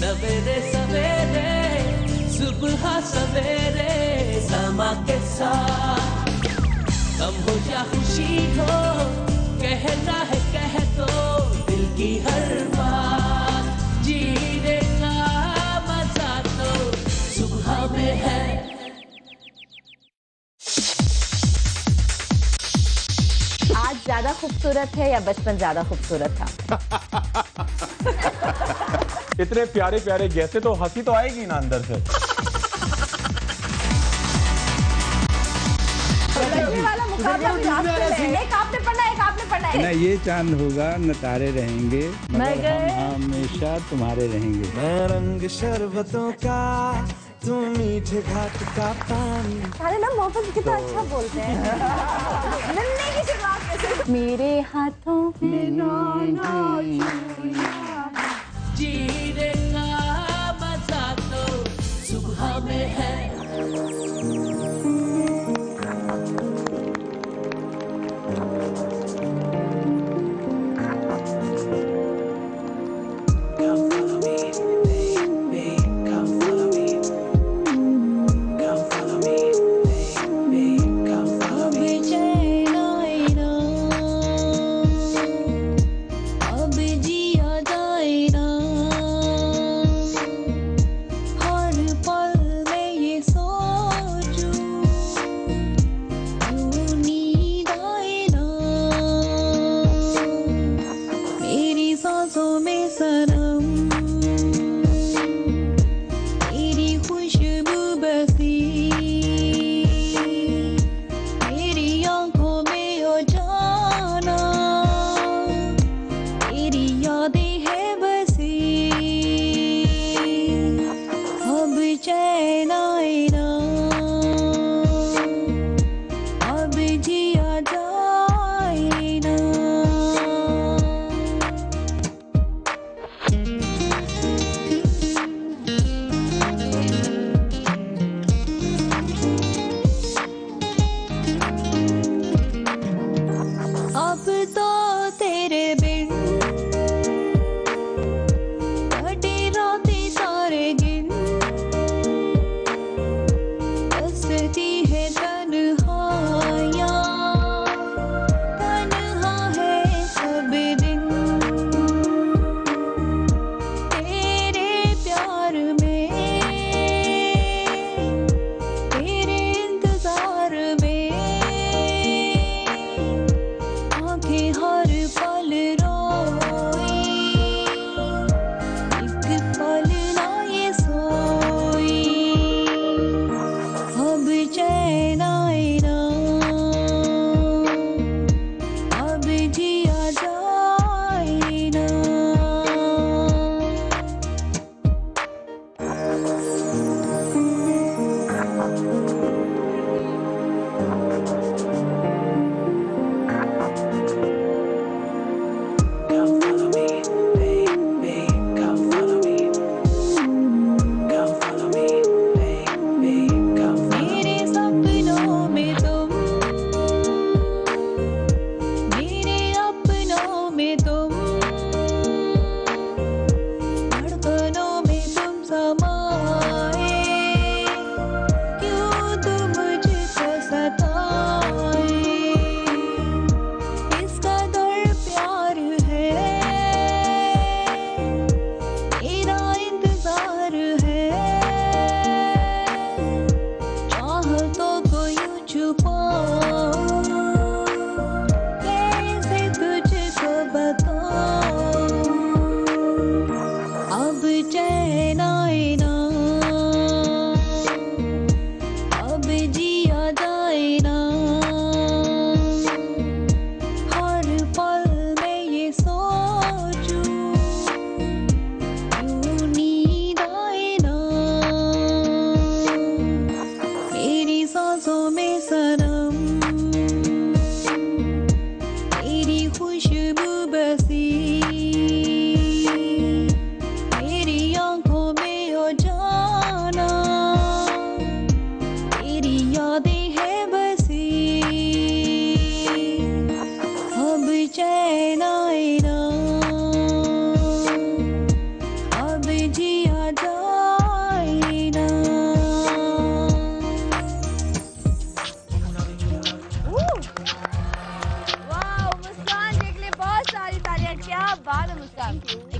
सवेरे सवेरे सुबह सवेरे समा के साथ कम हो या खुशी हो, कहना है कह दो दिल की हर बात। जीने का मजा तो सुबह में है। आज ज्यादा खूबसूरत है या बचपन ज्यादा खूबसूरत था? इतने प्यारे प्यारे गैसे तो हंसी तो आएगी ना अंदर से। वाला मुकाबला एक आपने पढ़ना है, एक आपने पढ़ना है। न ये चांद होगा न तारे रहेंगे, मगर हम हमेशा तुम्हारे रहेंगे। मैं रंग शरबतों का, तुम मीठे घाट का पानी। अरे ना मोहब्बत कितना अच्छा बोलते हैं। मिलने की शुरुआत कैसे? मेरे हाथों में जीने का मजा तो सुबह में है।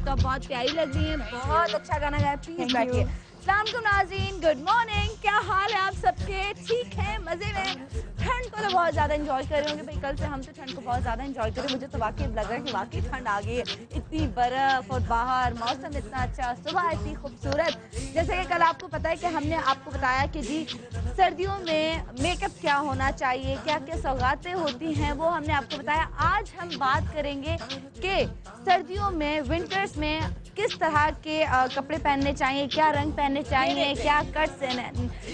तो आप बहुत प्यारी लग रही हैं, बहुत अच्छा गाना गाया। प्लीज बैठिए। अस्सलाम नाज़रीन, गुड मॉर्निंग। क्या हाल है आप सबके? ठीक है, मजे में? ठंड को तो बहुत ज़्यादा एंजॉय कर रहे होंगे भाई। कल से हम तो ठंड को बहुत ज़्यादा एंजॉय कर रहे हैं। मुझे तो वाकई लग रहा है कि वाकई ठंड आ गई है। इतनी बर्फ़ और बाहर मौसम इतना अच्छा, सुबह इतनी खूबसूरत। जैसे कि कल आपको पता है कि हमने आपको बताया कि जी सर्दियों में मेकअप क्या होना चाहिए, क्या क्या सौगातें होती हैं, वो हमने आपको बताया। आज हम बात करेंगे कि सर्दियों में, विंटर्स में किस तरह के कपड़े पहनने चाहिए, क्या रंग पहनने चाहिए, क्या कट से।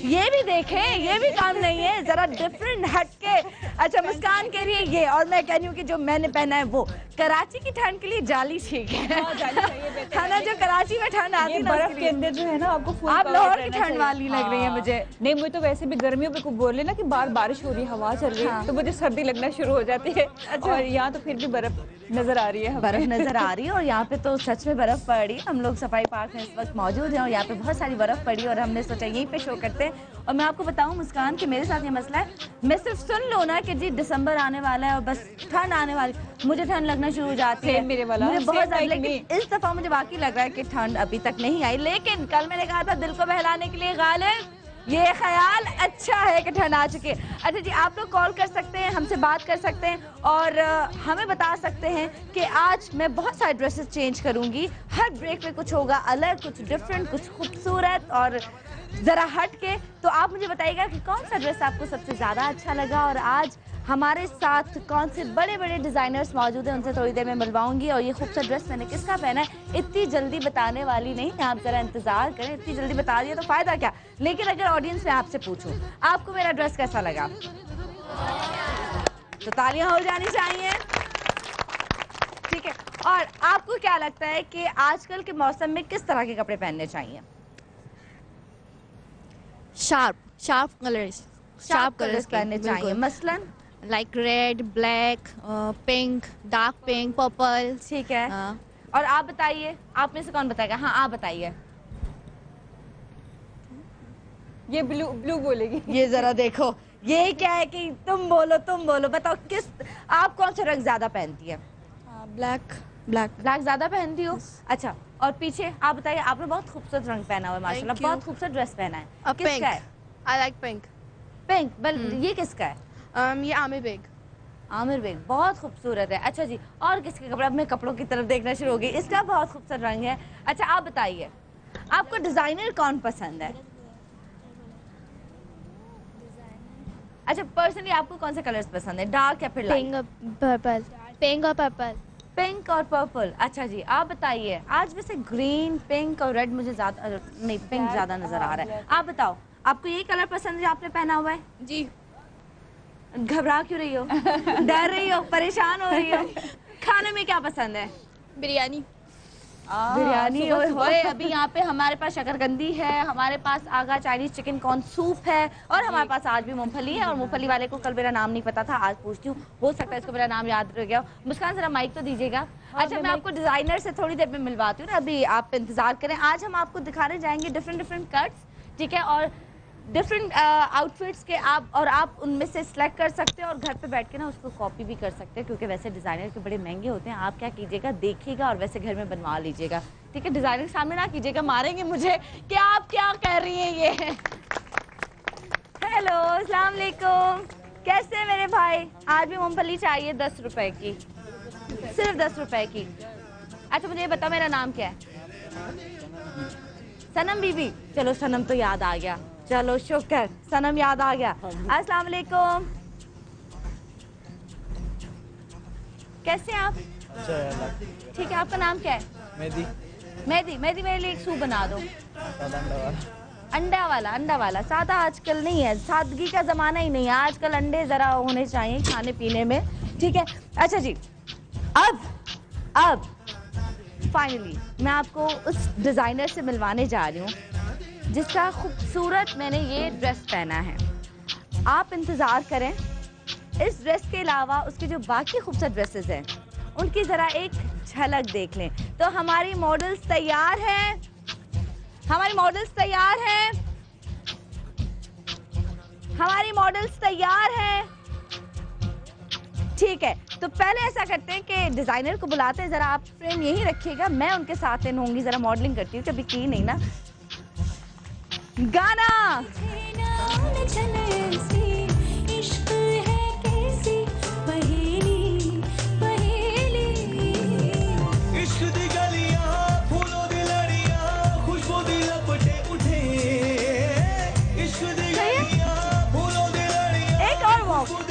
ये भी देखें, ये भी काम नहीं है, जरा डिफरेंट हटके। अच्छा, मुस्कान कह रही है ये, और मैं कह रही हूँ कि जो मैंने पहना है वो कराची की ठंड के लिए जाली ठीक है ना, जो कराची में ठंड आती है बर्फ के अंदर जो है ना, आपको फुल आप लाहौर की ठंड वाली लग रही है मुझे। नहीं, मुझे तो वैसे भी गर्मियों में कुछ बोले ना कि बाहर बारिश हो रही है, हवा चल रही है, तो मुझे सर्दी लगना शुरू हो जाती है। और यहाँ तो फिर भी बर्फ नजर आ रही है, बर्फ नजर आ रही है। और यहाँ पे तो सच में बर्फ पड़ रही है। हम लोग सफाई पार्क में इस वक्त मौजूद हैं और यहाँ पे बहुत सारी बर्फ पड़ी है और हमने सोचा यहीं पे शो करते हैं। और मैं आपको बताऊं मुस्कान कि मेरे साथ ये मसला है, मैं सिर्फ सुन लो ना कि जी दिसंबर आने वाला है और बस ठंड आने वाली, मुझे ठंड लगना शुरू हो जाती है। मेरे वाला मुझे बहुत ज्यादा, लेकिन इस दफा मुझे वाकई लग रहा है कि ठंड अभी तक नहीं आई। लेकिन कल मैंने कहा था दिल को बहलाने के लिए गालिब ये ख्याल अच्छा है कि ठंड आ चुकी है। अच्छा जी, आप लोग कॉल कर सकते हैं, हमसे बात कर सकते हैं और हमें बता सकते हैं कि आज मैं बहुत सारे ड्रेसेस चेंज करूंगी। हर ब्रेक में कुछ होगा अलग, कुछ डिफरेंट, कुछ खूबसूरत और ज़रा हट के। तो आप मुझे बताइएगा कि कौन सा ड्रेस आपको सबसे ज़्यादा अच्छा लगा। और आज हमारे साथ कौन से बड़े बड़े डिज़ाइनर्स मौजूद हैं, उनसे थोड़ी देर में मिलवाऊंगी। और ये खूबसूरत ड्रेस मैंने किसका पहना है इतनी जल्दी बताने वाली नहीं, आप ज़रा इंतज़ार करें। इतनी जल्दी बता दिया तो फ़ायदा क्या। लेकिन अगर ऑडियंस में आपसे पूछूं आपको मेरा ड्रेस कैसा लगा तो तालियां हो जानी चाहिए, ठीक है। और आपको क्या लगता है कि आजकल के मौसम में किस तरह के कपड़े पहनने चाहिए? शार्प कलर्स पहनने चाहिए, मसलन like red, black, pink, dark pink, purple. ठीक है। और आप बताइए, आप में से कौन बताएगा? हाँ, आप बताइए। ये ब्लू बोलेगी। ये जरा देखो, ये क्या है कि तुम बोलो, बताओ किस, आप कौन सा रंग ज्यादा पहनती है? ब्लैक ज्यादा पहनती हो? अच्छा, और पीछे आप बताइए। आपने बहुत खूबसूरत रंग पहना हुआ है माशाल्लाह, बहुत खूबसूरत ड्रेस पहना है। किसका है? I like pink. ये किसका है? ये आमिर बेग, बहुत खूबसूरत है। अच्छा जी, और किसके कपड़े? अब मैं कपड़ों की तरफ देखना शुरू हो गई। इसका बहुत खूबसूरत रंग है। अच्छा, आप बताइए आपको डिजाइनर कौन पसंद है? अच्छा, पर्सनली आपको कौन से कलर्स पसंद है, डार्क या फिर लाइट? पिंक और पर्पल। अच्छा जी, आप बताइए। आज वैसे ग्रीन, पिंक और रेड मुझे ज्यादा नहीं, पिंक ज्यादा नजर आ रहा है। आप बताओ, आपको ये कलर पसंद है जो आपने पहना हुआ है? जी। घबरा क्यों रही हो? डर रही हो, परेशान हो रही हो? खाने में क्या पसंद है? बिरयानी। ओए अभी यहाँ पे हमारे पास शकरकंदी है, हमारे पास आगा चाइनीज चिकन कॉर्न सूप है और हमारे पास आज भी मूंगफली है। और मूंगफली वाले को कल मेरा नाम नहीं पता था, आज पूछती हूँ, हो सकता है इसको मेरा नाम याद रह गया। मुस्कान जरा माइक तो दीजिएगा। अच्छा, मैं आपको डिजाइनर से थोड़ी देर में मिलवाती हूँ ना, अभी आप इंतजार करें। आज हम आपको दिखाने जाएंगे डिफरेंट कट्स, ठीक है, और डिफरेंट आउटफिट्स के आप उनमें से सिलेक्ट कर सकते हैं और घर पे बैठ के ना उसको कॉपी भी कर सकते हैं, क्योंकि वैसे डिज़ाइनर के बड़े महंगे होते हैं। आप क्या कीजिएगा, देखिएगा और वैसे घर में बनवा लीजिएगा, ठीक है। डिज़ाइनर के सामने ना कीजिएगा, मारेंगे मुझे कि आप क्या कह रही हैं ये। हेलो, अस्सलाम वालेकुम, कैसे हैं मेरे भाई? आज भी मूंगफली चाहिए 10 रुपए की, सिर्फ 10 रुपए की। अच्छा, मुझे ये बताओ मेरा नाम क्या है? सनम बीबी। चलो सनम तो याद आ गया, चलो शुक्र, सनम याद आ गया। अस्सलाम वालेकुम, कैसे हैं आप? ठीक है, आपका नाम क्या है? मेहदी मेरे लिए एक सूप बना दो। अंडा वाला सादा आजकल नहीं है, सादगी का जमाना ही नहीं है आजकल, अंडे जरा होने चाहिए खाने पीने में, ठीक है। अच्छा जी, अब फाइनली मैं आपको उस डिजाइनर से मिलवाने जा रही हूँ जिसका खूबसूरत मैंने ये ड्रेस पहना है। आप इंतजार करें। इस ड्रेस के अलावा उसके जो बाकी खूबसूरत ड्रेसेस हैं उनकी जरा एक झलक देख लें। तो हमारी मॉडल्स तैयार हैं, हमारी मॉडल्स तैयार हैं, हमारी मॉडल्स तैयार हैं। ठीक है, तो पहले ऐसा करते हैं कि डिजाइनर को बुलाते हैं, जरा आप फ्रेम यहीं रखिएगा, मैं उनके साथ इन होंगी, जरा मॉडलिंग करती हूँ, कभी की नहीं ना। गाना एक और वॉक।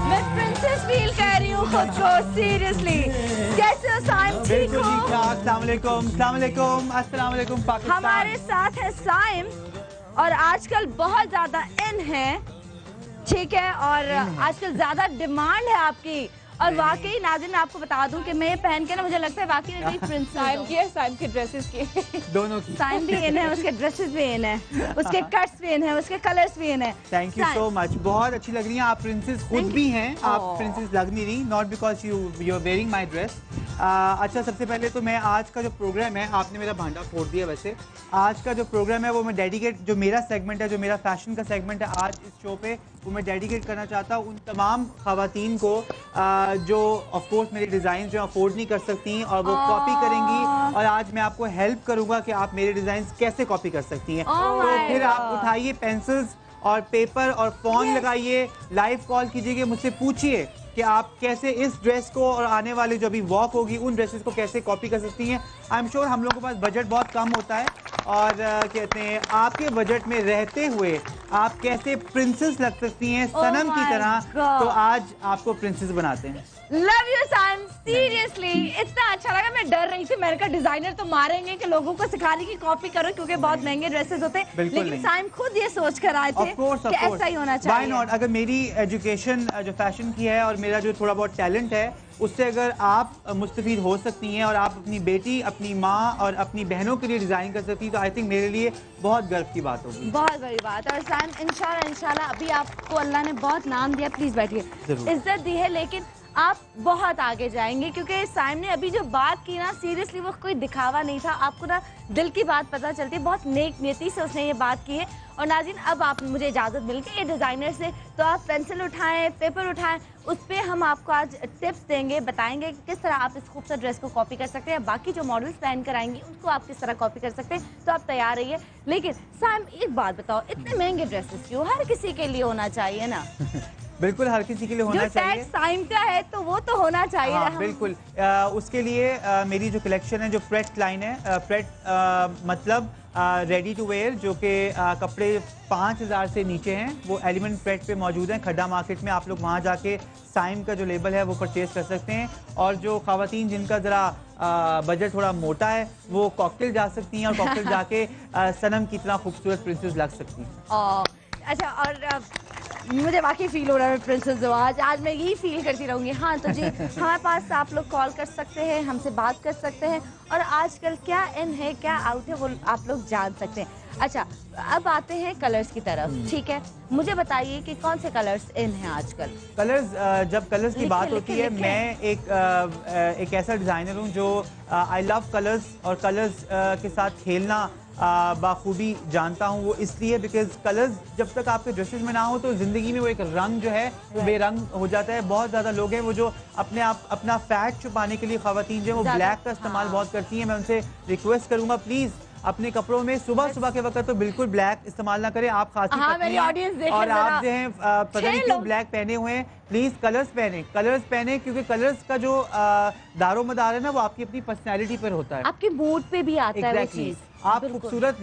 मैं प्रिंसेस फील कर रही हूँ खुद को, सीरियसली। कैसे हो साइम, ठीक हो? अस्सलाम वालेकुम पाकिस्तान। हमारे साथ है साइम और आजकल बहुत ज्यादा इन है, ठीक है, और आजकल ज्यादा डिमांड है आपकी। और वाकई नाज़रीन आपको बता दूं कि मैं ये पहन के ना मुझे लगता है वाकई में प्रिंस साइम की है, साइम की ड्रेसेस की दोनों की। साइम भी इन है, उसके ड्रेसेस भी इन है, उसके कट्स भी इन है, उसके कलर्स भी इन है। थैंक यू सो मच, बहुत अच्छी लग रही हैं आप। प्रिंसेस खुद भी हैं आप, प्रिंसेस लग नहीं रही, not because you are wearing my dress. अच्छा, सबसे पहले तो मैं आज का जो प्रोग्राम है, आपने मेरा भांडा फोड़ दिया। वैसे आज का जो प्रोग्राम है वो मैं डेडिकेट, जो मेरा सेगमेंट है, जो मेरा फैशन का सेगमेंट है आज इस शो पे, वो मैं डेडिकेट करना चाहता हूँ उन तमाम ख़वातीन को जो ऑफ कोर्स मेरे डिज़ाइन जो अफोर्ड नहीं कर सकती और वो कॉपी करेंगी, और आज मैं आपको हेल्प करूँगा कि आप मेरे डिज़ाइन कैसे कॉपी कर सकती हैं। तो फिर आप उठाइए पेंसिल्स और पेपर और फ़ोन लगाइए, लाइव कॉल कीजिए, मुझसे पूछिए कि आप कैसे इस ड्रेस को और आने वाले जो अभी वॉक होगी उन ड्रेसेस को कैसे कॉपी कर सकती हैं। आई एम श्योर हम लोगों के पास बजट बहुत कम होता है, और कहते हैं आपके बजट में रहते हुए आप कैसे प्रिंसेस लग सकती हैं सनम की तरह। तो आज आपको प्रिंसेस बनाते हैं। लव यू साइम, सीरियसली इतना अच्छा लगा। मैं डर रही थी, मैंने कहा डिजाइनर तो मारेंगे कि लोगों को सिखाने की कॉपी करो क्योंकि बहुत महंगे ड्रेसेस होते हैं, लेकिन साइम खुद ये सोच कर आए थे कि ऐसा ही होना चाहिए। Why not? अगर मेरी एजुकेशन जो फैशन की है और मेरा जो थोड़ा बहुत टैलेंट है उससे अगर आप मुस्तफीद हो सकती हैं और आप अपनी बेटी, अपनी माँ और अपनी बहनों के लिए डिज़ाइन कर सकती हैं, तो आई थिंक मेरे लिए बहुत गर्व की बात होगी। बहुत बड़ी बात। और साइम इंशाल्लाह अभी आपको अल्लाह ने बहुत नाम दिया, प्लीज बैठिए, इज्जत दी है, लेकिन आप बहुत आगे जाएंगे क्योंकि साइम ने अभी जो बात की ना, सीरियसली वो कोई दिखावा नहीं था, आपको ना दिल की बात पता चलती है, बहुत नेक नियति से उसने ये बात की है। और नाज़रीन अब आप मुझे इजाज़त मिल गई ये डिज़ाइनर से, तो आप पेंसिल उठाएं, पेपर उठाएं, उस पर हम आपको आज टिप्स देंगे, बताएंगे कि किस तरह आप इस खूबसूरत ड्रेस को कॉपी कर सकते हैं। बाकी जो मॉडल्स पहन कर आएंगी उनको आप किस तरह कॉपी कर सकते हैं, तो आप तैयार रहिए। लेकिन साइम एक बात बताओ, इतने महंगे ड्रेसेस क्यों? हर किसी के लिए होना चाहिए ना। बिल्कुल हर किसी के लिए होना चाहिए। साइम का है तो वो तो होना चाहिए। हाँ, बिल्कुल। उसके लिए मेरी जो कलेक्शन है, जो प्रेट लाइन है, प्रेट मतलब रेडी टू वेयर, जो कि कपड़े 5000 से नीचे हैं, वो एलिमेंट प्रेट पे मौजूद हैं खड्डा मार्केट में। आप लोग वहाँ जाके साइम का जो लेबल है वो परचेज कर सकते हैं। और जो ख़वातीन जिनका ज़रा बजट थोड़ा मोटा है वो कॉकटेल जा सकती हैं और कॉकटेल जाके सनम की तरह खूबसूरत प्रिंसेस लग सकती हैं। अच्छा, और मुझे वाकई फील हो रहा है प्रिंसेस जो आज मैं यही फील करती रहूँगी। हाँ तो जी हमारे पास आप लोग कॉल कर सकते हैं, हमसे बात कर सकते हैं, और आजकल क्या इन है क्या आउट है वो आप लोग जान सकते हैं। अच्छा, अब आते हैं कलर्स की तरफ, ठीक है, मुझे बताइए कि कौन से कलर्स इन हैं आजकल? कलर्स, जब कलर्स की बात होती है, मैं एक ऐसा डिज़ाइनर हूँ जो आई लव कलर्स, और कलर्स के साथ खेलना बाखूबी जानता हूँ। वो इसलिए बिकॉज कलर्स जब तक आपके ड्रेसेस में ना हो तो ज़िंदगी में वो एक रंग जो है वो बेरंग हो जाता है। बहुत ज़्यादा लोग हैं वो जो अपना फैट छुपाने के लिए ख़वातीन जो है वो ब्लैक का इस्तेमाल बहुत करती हैं। मैं उनसे रिक्वेस्ट करूँगा प्लीज़ अपने कपड़ों में सुबह के वक्त तो बिल्कुल ब्लैक इस्तेमाल ना करें। आप खास और आप जो है पता नहीं क्यों ब्लैक पहने हुए हैं, प्लीज कलर्स पहने क्योंकि कलर्स का जो दारो मदार है ना वो आपकी अपनी पर्सनैलिटी पर होता है, आपके मूड पे भी आता है वो चीज। आप खूबसूरत,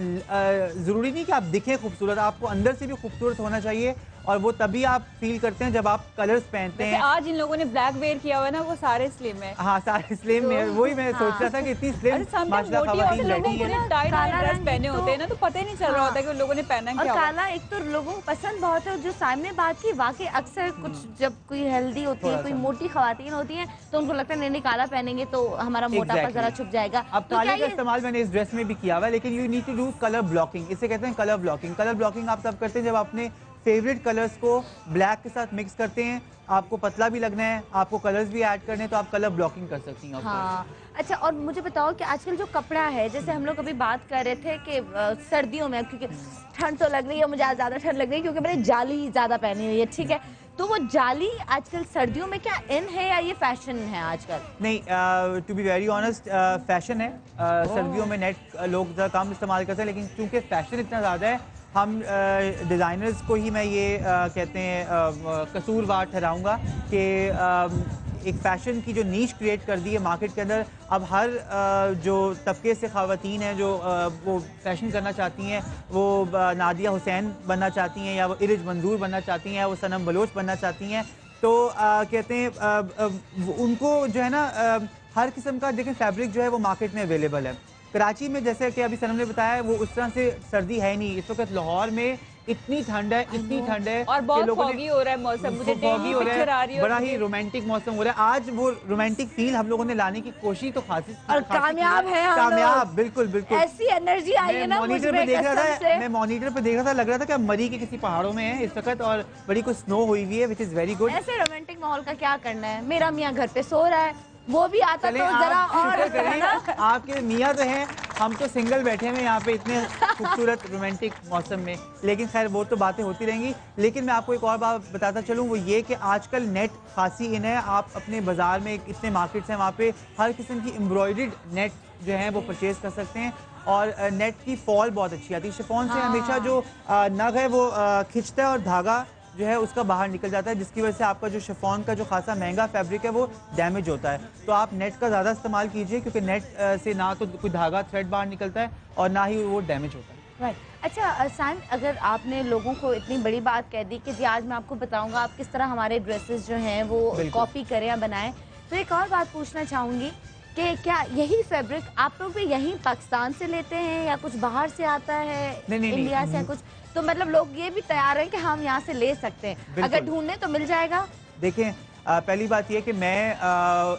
जरूरी नहीं कि आप दिखें खूबसूरत, आपको अंदर से भी खूबसूरत होना चाहिए, और वो तभी आप फील करते हैं जब आप कलर्स पहनते हैं। आज इन लोगों ने ब्लैक वेयर किया हुआ है ना, वो सारे स्लिम है। हाँ सारे स्लिम है, वही मैं सोच रहा था कि इतनी स्लिम माशाल्लाह ख़वातीन बैठी है। ड्रेस पहने होते हैं ना तो पता ही नहीं चल रहा होता कि उन लोगों ने पहना क्या। और काला एक तो लोगों को पसंद बहुत है, जो सामने बात की वाकई अक्सर कुछ जब कोई हेल्दी होती है, कोई मोटी ख़वातीन होती हैं तो उनको लगता है नहीं काला पहनेंगे तो हमारा मोटापा जरा छुप जाएगा। अब काले का इस्तेमाल मैंने इस ड्रेस में भी किया हुआ है, लेकिन you need to do colour blocking. इसे कहते हैं कलर ब्लॉकिंग। कलर ब्लॉकिंग आप तब करते हैं जब आपने फेवरेट कलर्स को ब्लैक के साथ मिक्स करते हैं। आपको पतला भी लगना है, आपको कलर्स भी ऐड करने हैं, तो आप कलर ब्लॉकिंग कर सकती हैं। हाँ। अच्छा, और मुझे बताओ कि आजकल जो कपड़ा है, जैसे हम लोग अभी बात कर रहे थे कि सर्दियों में, क्योंकि ठंड तो लग रही है, मुझे आज ज़्यादा ठंड लग रही है क्योंकि मैंने जाली ज़्यादा पहनी हुई है, ठीक है, तो वो जाली आजकल सर्दियों में क्या इन है या ये फैशन है आजकल? नहीं, to be very honest, fashion है। सर्दियों में नेट लोग ज़रा कम इस्तेमाल करते हैं, लेकिन चूंकि फैशन इतना ज़्यादा है, हम डिज़ाइनर्स को ही मैं ये कहते हैं कसूरवार ठहराऊँगा कि एक फ़ैशन की जो नीश क्रिएट कर दी है मार्केट के अंदर। अब हर जो तबके से ख़वातीन हैं जो वो फ़ैशन करना चाहती हैं, वो नादिया हुसैन बनना चाहती हैं, या वो इरिज मंजूर बनना चाहती हैं, या वो सनम बलोच बनना चाहती हैं, तो कहते हैं उनको जो है ना हर किस्म का देखें फैब्रिक जो है वो मार्केट में अवेलेबल है। कराची में जैसे कि अभी सनम ने बताया, वो उस तरह से सर्दी है नहीं इस वक्त। लाहौर में इतनी ठंड है, इतनी ठंड है और बहुत फॉगी हो रहा है मौसम, मुझे फॉगी हो पिक्चर आ रही है, है, बड़ा ही रोमांटिक मौसम हो रहा है। आज वो रोमांटिक फील हम लोगों ने लाने की कोशिश तो खासी और कामयाब है हम लोग। कामयाब, बिल्कुल बिल्कुल। ऐसी एनर्जी आई है ना मॉनिटर पे देख रहा था, मैं मॉनिटर पे देख रहा था, लग रहा था कि मरी के किसी पहाड़ों में है इस वक्त, और बड़ी कुछ स्नो हुई हुई है, विच इज वेरी गुड। ऐसे रोमांटिक माहौल का क्या करना है, मेरा मियाँ घर पे सो रहा है, वो भी आता तो जरा और आपके मियाँ तो हैं, हम तो सिंगल बैठे हैं यहाँ पे इतने खूबसूरत रोमांटिक मौसम में, लेकिन खैर वो तो बातें होती रहेंगी। लेकिन मैं आपको एक और बात बताता चलूँ, वो ये कि आजकल नेट खासी इन है। आप अपने बाज़ार में इतने मार्केट्स हैं, वहाँ पे हर किस्म की एम्ब्रॉयडर्ड नेट जो है वो परचेज़ कर सकते हैं, और नेट की फॉल बहुत अच्छी आती है। शिफॉन से हमेशा जो नग है वो खिंचता है और धागा जो है उसका बाहर निकल जाता है, जिसकी वजह से आपका जो शिफॉन का जो खासा महंगा फैब्रिक है वो डैमेज होता है। तो आप नेट का ज़्यादा इस्तेमाल कीजिए, क्योंकि नेट से ना तो कोई धागा थ्रेड बाहर निकलता है और ना ही वो डैमेज होता है। राइट। अच्छा साइम, अगर आपने लोगों को इतनी बड़ी बात कह दी कि जी आज मैं आपको बताऊंगा आप किस तरह हमारे ड्रेसेस जो हैं वो कॉपी करें या बनाएं, तो एक और बात पूछना चाहूँगी कि क्या यही फैब्रिक आप लोग भी यहीं पाकिस्तान से लेते हैं या कुछ बाहर से आता है? नहीं, इंडिया से कुछ, तो मतलब लोग ये भी तैयार हैं कि हम यहाँ से ले सकते हैं, अगर ढूंढने तो मिल जाएगा? देखें, पहली बात यह कि मैं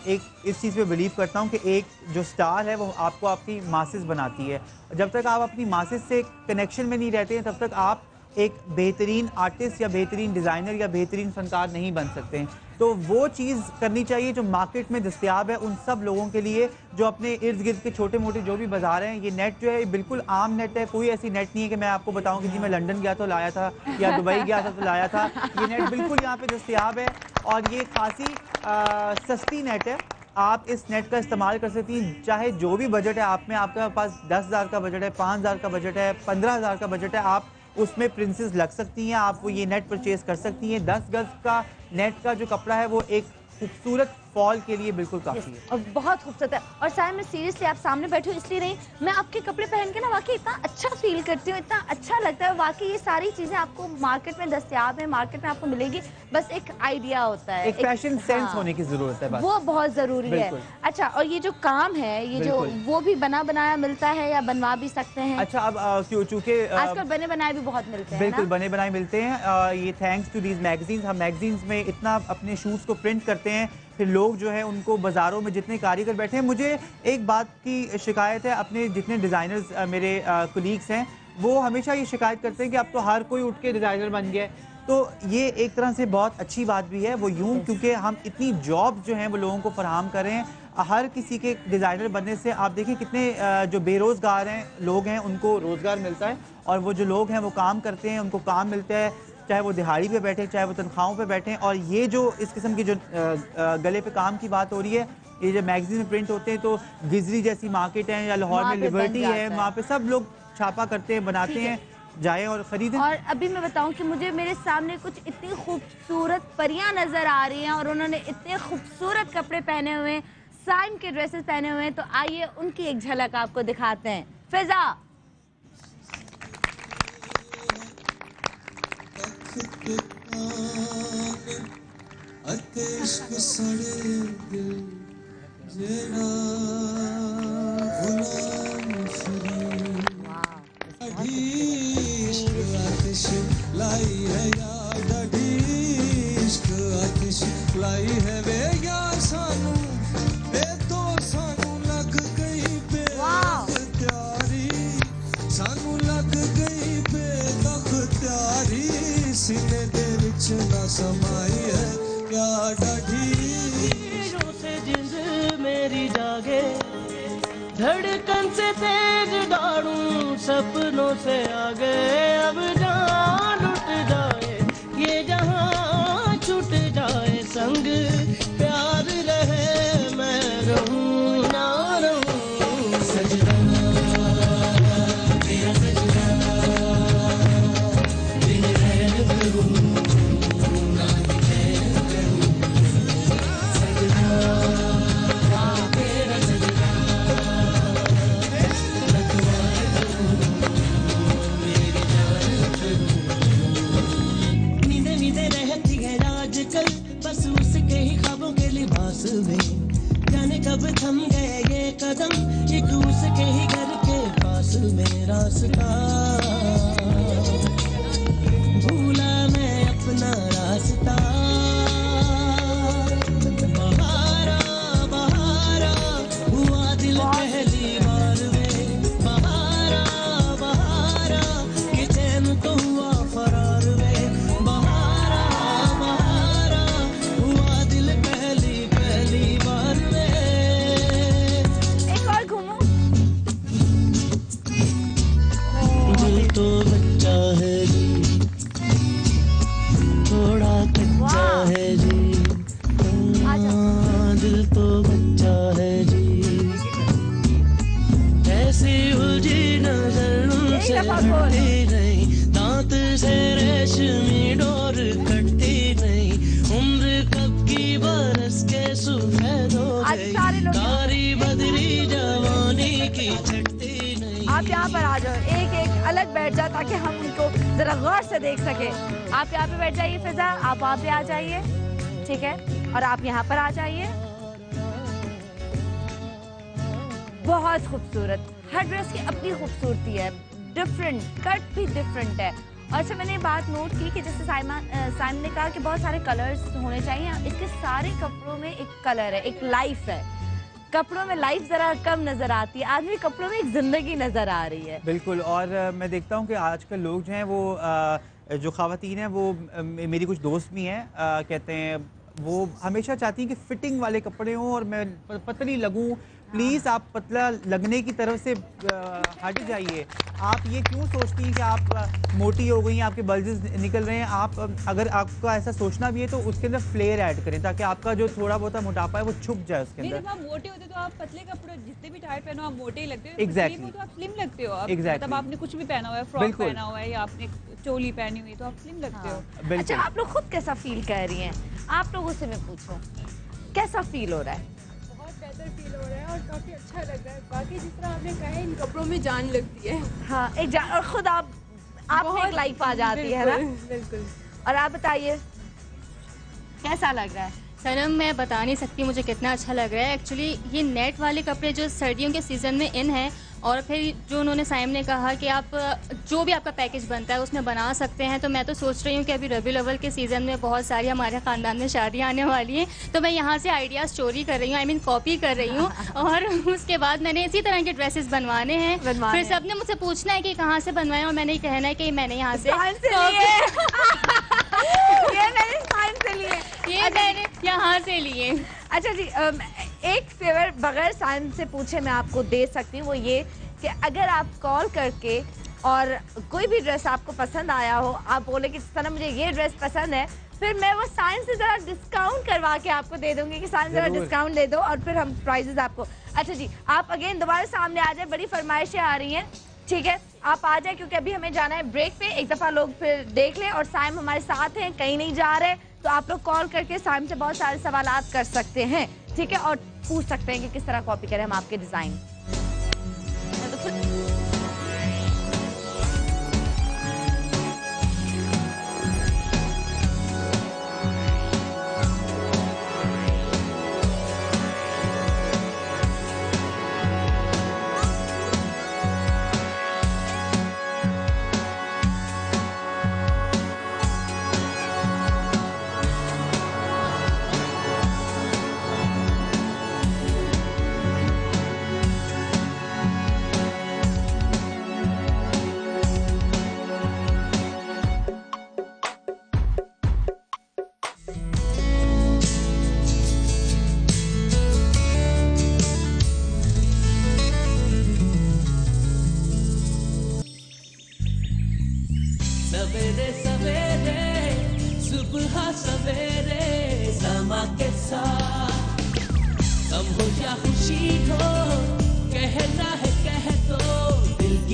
एक इस चीज़ पे बिलीव करता हूँ कि एक जो स्टार है वो आपको आपकी मासेस बनाती है। जब तक आप अपनी मासेस से कनेक्शन में नहीं रहते हैं, तब तक आप एक बेहतरीन आर्टिस्ट या बेहतरीन डिज़ाइनर या बेहतरीन फनकार नहीं बन सकते हैं। तो वो चीज़ करनी चाहिए जो मार्केट में दस्तयाब है उन सब लोगों के लिए जो अपने इर्द गिर्द के छोटे मोटे जो भी बाजार हैं। ये नेट जो है ये बिल्कुल आम नेट है, कोई ऐसी नेट नहीं है कि मैं आपको बताऊं कि जी मैं लंदन गया तो लाया था या दुबई गया था तो लाया था। ये नेट बिल्कुल यहाँ पे दस्तयाब है और ये खासी सस्ती नेट है। आप इस नेट का इस्तेमाल कर सकती हैं, चाहे जो भी बजट है आप में, आपके पास 10,000 का बजट है, 5,000 का बजट है, 15,000 का बजट है, आप उसमें प्रिंसेस लग सकती हैं। आप वो ये नेट परचेज कर सकती हैं। 10 गज का नेट का जो कपड़ा है वो एक खूबसूरत फॉल के लिए बिल्कुल काफी है और बहुत खूबसूरत है। और साइम, मैं सीरियसली आप सामने बैठी हूँ इसलिए नहीं, मैं आपके कपड़े पहन के ना वाकई इतना अच्छा फील करती हूँ, इतना अच्छा लगता है। वाकई ये सारी चीजें आपको मार्केट में दस्तयाब है, मार्केट में आपको मिलेगी, बस एक आइडिया होता है, एक फैशन सेंस होने की जरूरत है, वो बहुत जरूरी है। अच्छा, और ये जो काम है ये जो वो भी बना बनाया मिलता है या बनवा भी सकते हैं? अच्छा, अब चूंकि आजकल बने बनाए भी बहुत मिलते हैं। बिल्कुल बने बनाए मिलते हैं। ये थैंक्स टू दीज मैगजीन्स। हम मैगजीन्स में इतना अपने शूज़ को प्रिंट करते हैं, फिर लोग जो है उनको बाज़ारों में जितने कारीगर बैठे हैं। मुझे एक बात की शिकायत है, अपने जितने डिज़ाइनर्स मेरे कोलीग्स हैं वो हमेशा ये शिकायत करते हैं कि अब तो हर कोई उठ के डिज़ाइनर बन गया है। तो ये एक तरह से बहुत अच्छी बात भी है, वो यूं क्योंकि हम इतनी जॉब जो हैं वो लोगों को फराहम कर रहे हैं। हर किसी के डिज़ाइनर बनने से आप देखिए कितने जो बेरोज़गार हैं लोग हैं उनको रोज़गार मिलता है, और वो जो लोग हैं वो काम करते हैं उनको काम मिलता है, चाहे वो दिहाड़ी पे बैठे चाहे वो तनख्वाहों पे बैठे। और ये जो इस किस्म की जो गले पे काम की बात हो रही है, ये जो मैगजीन में प्रिंट होते हैं, तो गिजरी जैसी मार्केट है या लाहौर में लिबर्टी है, वहाँ पे सब लोग छापा करते हैं, बनाते हैं, जाएं और खरीदें। और अभी मैं बताऊं कि मुझे मेरे सामने कुछ इतनी खूबसूरत परियां नजर आ रही हैं और उन्होंने इतने खूबसूरत कपड़े पहने हुए हैं, साइम के ड्रेसेस पहने हुए हैं, तो आइए उनकी एक झलक आपको दिखाते हैं। फिजा, धड़कन से तेज दौड़ूं सपनों से आगे अब जान लुट जाए ये जहां छूट जाए संग प्यार रहे मैं रहूं ना रहूं सजना तेरा सजना दिन रैन करूं ना चैन करूं सजना तेरा सजना रखवार करूं मेरी जान करूं नींदे नींदे रहती है आजकल बस उसके ही ख्वाबों के लिबास में जाने कब थम गए ये कदम एक उसके ही घर के पास में रास्ता भूला मैं अपना रास्ता बहारा बहारा हुआ दिल पहली बार में बहारा बहारा कि चैन तो हुआ फरार में बहारा बहारा हुआ दिल पहली बार में एक और घूमो। दिल तो बच्चा है जी थोड़ा कच्चा है जी दिल तो बच्चा है जी ऐसी उलझी नजर उनसे हटती नहीं दांत से रेशमी डोर कटती नहीं उम्र कब की बरस के सफेद हो आज गई सारे लोग कारी बदरी जवानी की छटती नहीं आप यहाँ पर आ जाओ, एक एक अलग बैठ जाओ ताकि हम उनको जरा गौर से देख सके। आप यहाँ पे बैठ जाइए फिजा, आप वहाँ पे आ जाइए, ठीक है, और आप यहाँ पर आ जाइए। बहुत खूबसूरत, हर ड्रेस की अपनी खूबसूरती है, डिफरेंट कट भी डिफरेंट है। और अच्छा मैंने बात नोट की कि जैसे साइमन ने कहा कि बहुत सारे कलर्स होने चाहिए, इसके सारे कपड़ों में एक कलर है, एक लाइफ है। कपड़ों में लाइफ जरा कम नजर आती है, आदमी कपड़ों में एक जिंदगी नजर आ रही है। बिल्कुल। और मैं देखता हूँ कि आजकल लोग जो हैं वो जो ख़वातीन हैं वो मेरी कुछ दोस्त भी हैं, कहते हैं वो हमेशा चाहती हैं कि फिटिंग वाले कपड़े हों और मैं पतली लगूं। प्लीज़ आप पतला लगने की तरफ से हट जाइए। आप ये क्यों सोचती हैं कि आप मोटी हो गई हैं, आपके बल्जेस निकल रहे हैं। आप अगर आपका ऐसा सोचना भी है तो उसके अंदर फ्लेयर ऐड करें ताकि आपका जो थोड़ा बहुत मोटापा है वो छुप जाए उसके अंदर। जब आप मोटे होते तो आप पतले कपड़े जितने भी टाइट पहनो आप मोटे ही लगते हो। Exactly. स्लिम हो तो आप स्लिम लगते हो। Exactly. मतलब आपने कुछ भी पहना हुआ है, फ्रॉक बिल्कुल। पहना हुआ है या आपने चोली पहनी हुई तो आप स्लिम लगते हो। बिल्कुल। अच्छा आप लोग खुद कैसा फील कर रही हैं? आप लोगों से मैं पूछूं कैसा फील हो रहा है? बहुत बेहतर फील हो रहा है और काफ़ी अच्छा लग रहा है। बाकी जिस तरह आपने कहा है इन कपड़ों में जान लगती है। हाँ और खुद आप में एक लाइफ आ जाती है ना। बिल्कुल। और आप बताइए कैसा लग रहा है? सनम मैं बता नहीं सकती मुझे कितना अच्छा लग रहा है। एक्चुअली ये नेट वाले कपड़े जो सर्दियों के सीज़न में इन है और फिर जो उन्होंने साइम ने कहा कि आप जो भी आपका पैकेज बनता है उसमें बना सकते हैं, तो मैं तो सोच रही हूँ कि अभी रबीउल अव्वल के सीज़न में बहुत सारी हमारे ख़ानदान में शादियाँ आने वाली हैं, तो मैं यहाँ से आइडियाज़ चोरी कर रही हूँ, आई मीन कॉपी कर रही हूँ। और उसके बाद मैंने इसी तरह के ड्रेसेस बनवाने हैं। फिर सबने मुझसे पूछना है कि कहाँ से बनवाए और मैंने कहना है कि मैंने यहाँ से ये मैंने यहाँ से लिए। अच्छा जी एक फेवर बगैर साइन से पूछे मैं आपको दे सकती हूँ, वो ये कि अगर आप कॉल करके और कोई भी ड्रेस आपको पसंद आया हो, आप बोले कि सनम मुझे ये ड्रेस पसंद है, फिर मैं वो साइन से ज़रा डिस्काउंट करवा के आपको दे दूंगी कि साइन ज़रा डिस्काउंट दे दो और फिर हम प्राइजेस आपको। अच्छा जी आप अगेन दोबारा सामने आ जाए, बड़ी फरमाइशें आ रही हैं, ठीक है आप आ जाए क्योंकि अभी हमें जाना है ब्रेक पे। एक दफ़ा लोग फिर देख लें और साइम हमारे साथ हैं, कहीं नहीं जा रहे, तो आप लोग कॉल करके साइम से बहुत सारे सवालात कर सकते हैं, ठीक है, और पूछ सकते हैं कि किस तरह कॉपी करें हम आपके डिज़ाइन।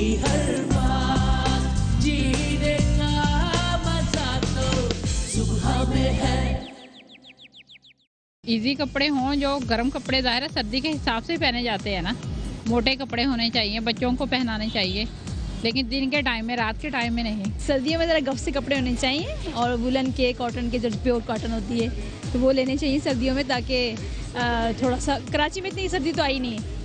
की हर बात जीने का मजा तो सुबह में है। इजी कपड़े हों, जो गर्म कपड़े ज़ाहिर है सर्दी के हिसाब से पहने जाते हैं ना, मोटे कपड़े होने चाहिए, बच्चों को पहनाने चाहिए, लेकिन दिन के टाइम में, रात के टाइम में नहीं। सर्दियों में ज़रा गफ से कपड़े होने चाहिए और वुलन के, कॉटन के, जो प्योर कॉटन होती है तो वो लेने चाहिए सर्दियों में, ताकि थोड़ा सा, कराची में इतनी सर्दी तो आई नहीं है,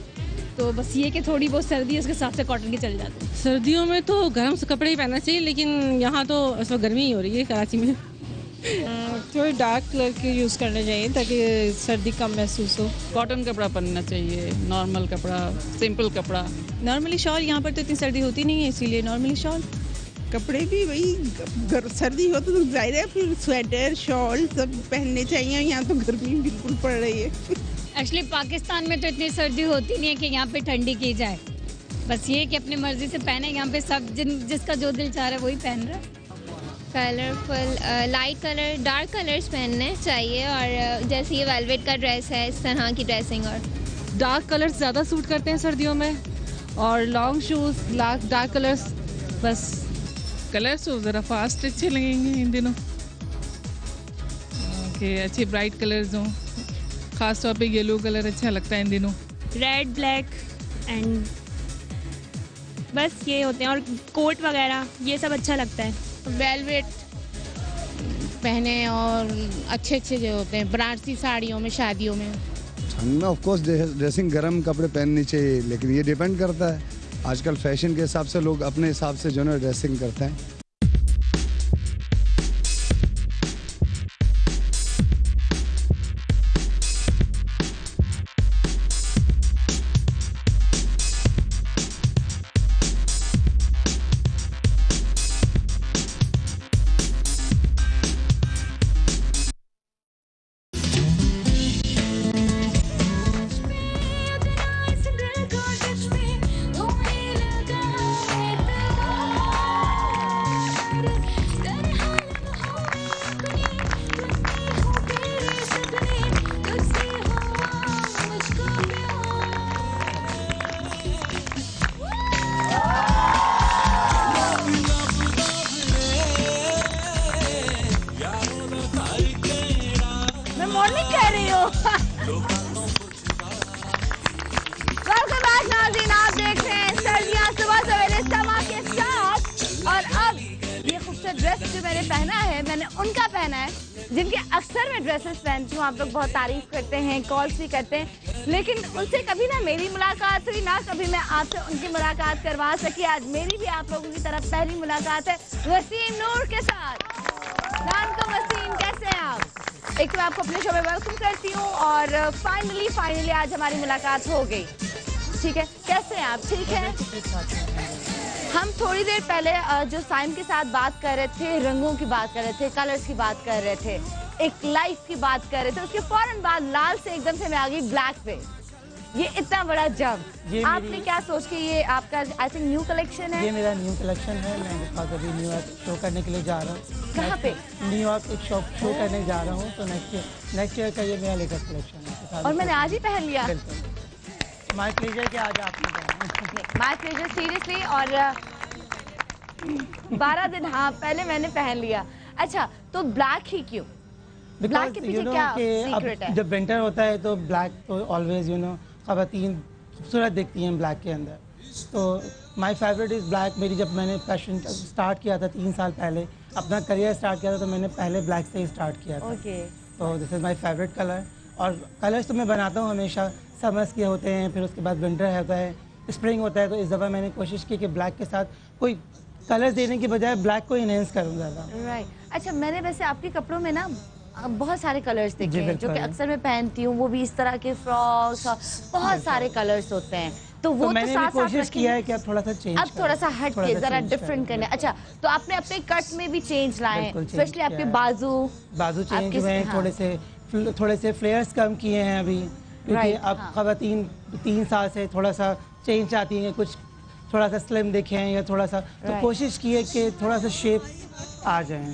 तो बस ये कि थोड़ी बहुत सर्दी है उसके हिसाब से कॉटन के चल जाते हैं। सर्दियों में तो गर्म से कपड़े ही पहनना चाहिए, लेकिन यहाँ तो इस वक्त गर्मी ही हो रही है कराची में। थोड़े डार्क कलर के यूज़ करने चाहिए ताकि सर्दी कम महसूस हो। कॉटन कपड़ा पहनना चाहिए, नॉर्मल कपड़ा, सिंपल कपड़ा। नॉर्मली शॉल, यहाँ पर तो इतनी सर्दी होती नहीं है इसीलिए नॉर्मली शॉल। कपड़े भी वही सर्दी हो तो जाहिर है फिर स्वेटर शॉल सब पहनने चाहिए, यहाँ तो गर्मी बिल्कुल पड़ रही है। एक्चुअली पाकिस्तान में तो इतनी सर्दी होती नहीं है कि यहाँ पे ठंडी की जाए, बस ये कि अपनी मर्जी से पहने, यहाँ पे सब जिसका जो दिल चाह रहा है वही पहन रहा है। Colourful light colour, dark colours पहनने चाहिए, और जैसे ये वेलवेट का ड्रेस है इस तरह की ड्रेसिंग। और डार्क कलर्स ज़्यादा सूट करते हैं सर्दियों में, और लॉन्ग शूज़, डार्क कलर्स, बस कलर्स तो ज़रा फास्ट अच्छे लगेंगे इन दिनों, कि अच्छे ब्राइट कलर्स हों, ख़ास तौर पे येलो कलर अच्छा लगता है इन दिनों। रेड, ब्लैक एंड बस ये होते हैं, और कोट वगैरह ये सब अच्छा लगता है। वेलवेट पहने और अच्छे अच्छे जो होते हैं बनारसी साड़ियों में, शादियों में। ठंड में ऑफकोर्स ड्रेसिंग गर्म कपड़े पहननी चाहिए, लेकिन ये डिपेंड करता है आजकल फैशन के हिसाब से लोग अपने हिसाब से जो है ड्रेसिंग करते हैं। जिनके अक्सर मैं ड्रेसेस पहनती हूँ, आप लोग बहुत तारीफ करते हैं, कॉल्स भी करते हैं, लेकिन उनसे कभी ना मेरी मुलाकात हुई, ना कभी मैं आपसे उनकी मुलाकात करवा सकी। आज मेरी भी आप लोगों की तरफ पहली मुलाकात है वसीम नूर के साथ। वसीम, कैसे हैं आप? एक तो मैं आपको अपने शो में वेलकम करती हूँ, और फाइनली आज हमारी मुलाकात हो गई। ठीक है, कैसे हैं आप? ठीक है। हम थोड़ी देर पहले जो साइम के साथ बात कर रहे थे, रंगों की बात कर रहे थे, कलर्स की बात कर रहे थे, एक लाइफ की बात कर रहे थे, उसके फौरन बाद लाल से एकदम से मैं आ गई ब्लैक पे। ये इतना बड़ा जंप आपने क्या सोच के, ये आपका आई थिंक न्यू कलेक्शन है? ये मेरा न्यू कलेक्शन है, मैं अभी न्यूयॉर्क शो करने के लिए जा रहा हूँ। कहाँ पे? न्यूयॉर्क एक शो करने जा रहा हूँ, तो नेक्स्ट ईयर का ये मेरा लेटेस्ट कलेक्शन है। और मैंने आज ही पहन लिया। माय प्लेजर कि आज आपने माय प्लेजर सीरियसली। और 12 दिन हाँ पहले मैंने पहन लिया। अच्छा, तो ब्लैक ही क्यों? ब्लैक के पीछे क्या सीक्रेट है? जब विंटर होता है तो ब्लैक तो ऑलवेज ख़वातीन खूबसूरत दिखती हैं ब्लैक के अंदर, तो माय फेवरेट इज़ ब्लैक। मेरी जब मैंने फैशन स्टार्ट किया था 3 साल पहले, अपना करियर स्टार्ट किया था, तो मैंने पहले ब्लैक से ही स्टार्ट किया था। तो this is my favourite colour. और कलर्स तो मैं बनाता हूँ हमेशा, समर्स के होते हैं, फिर उसके बाद विंटर होता है, स्प्रिंग होता है, तो इस दफ़ा मैंने कोशिश की कि ब्लैक के साथ कोई कलर देने की बजाय ब्लैक को इनहेंस करूँ ज़्यादा। राइट। अच्छा, मैंने वैसे आपके कपड़ों में ना बहुत सारे कलर्स देखे हैं जो कि अक्सर मैं पहनती हूँ, वो भी इस तरह के फ्रॉक्स, बहुत सारे कलर्स होते हैं, तो वो मैंने तो भी कोशिश किया है कि अब थोड़ा सा चेंज, अब थोड़ा सा हट के जरा डिफरेंट करना। अच्छा, तो आपने अपने कट में भी चेंज लाए हैं, स्पेशली आपके बाजू चेंज हुए हैं, थोड़े से फ्लेयर्स कम किए हैं अभी, क्योंकि अब ख़वातीन 3 साल से थोड़ा सा चेंज चाहती हैं, कुछ थोड़ा सा स्लिम दिखें या थोड़ा सा, तो कोशिश की है कि थोड़ा सा शेप आ जाए।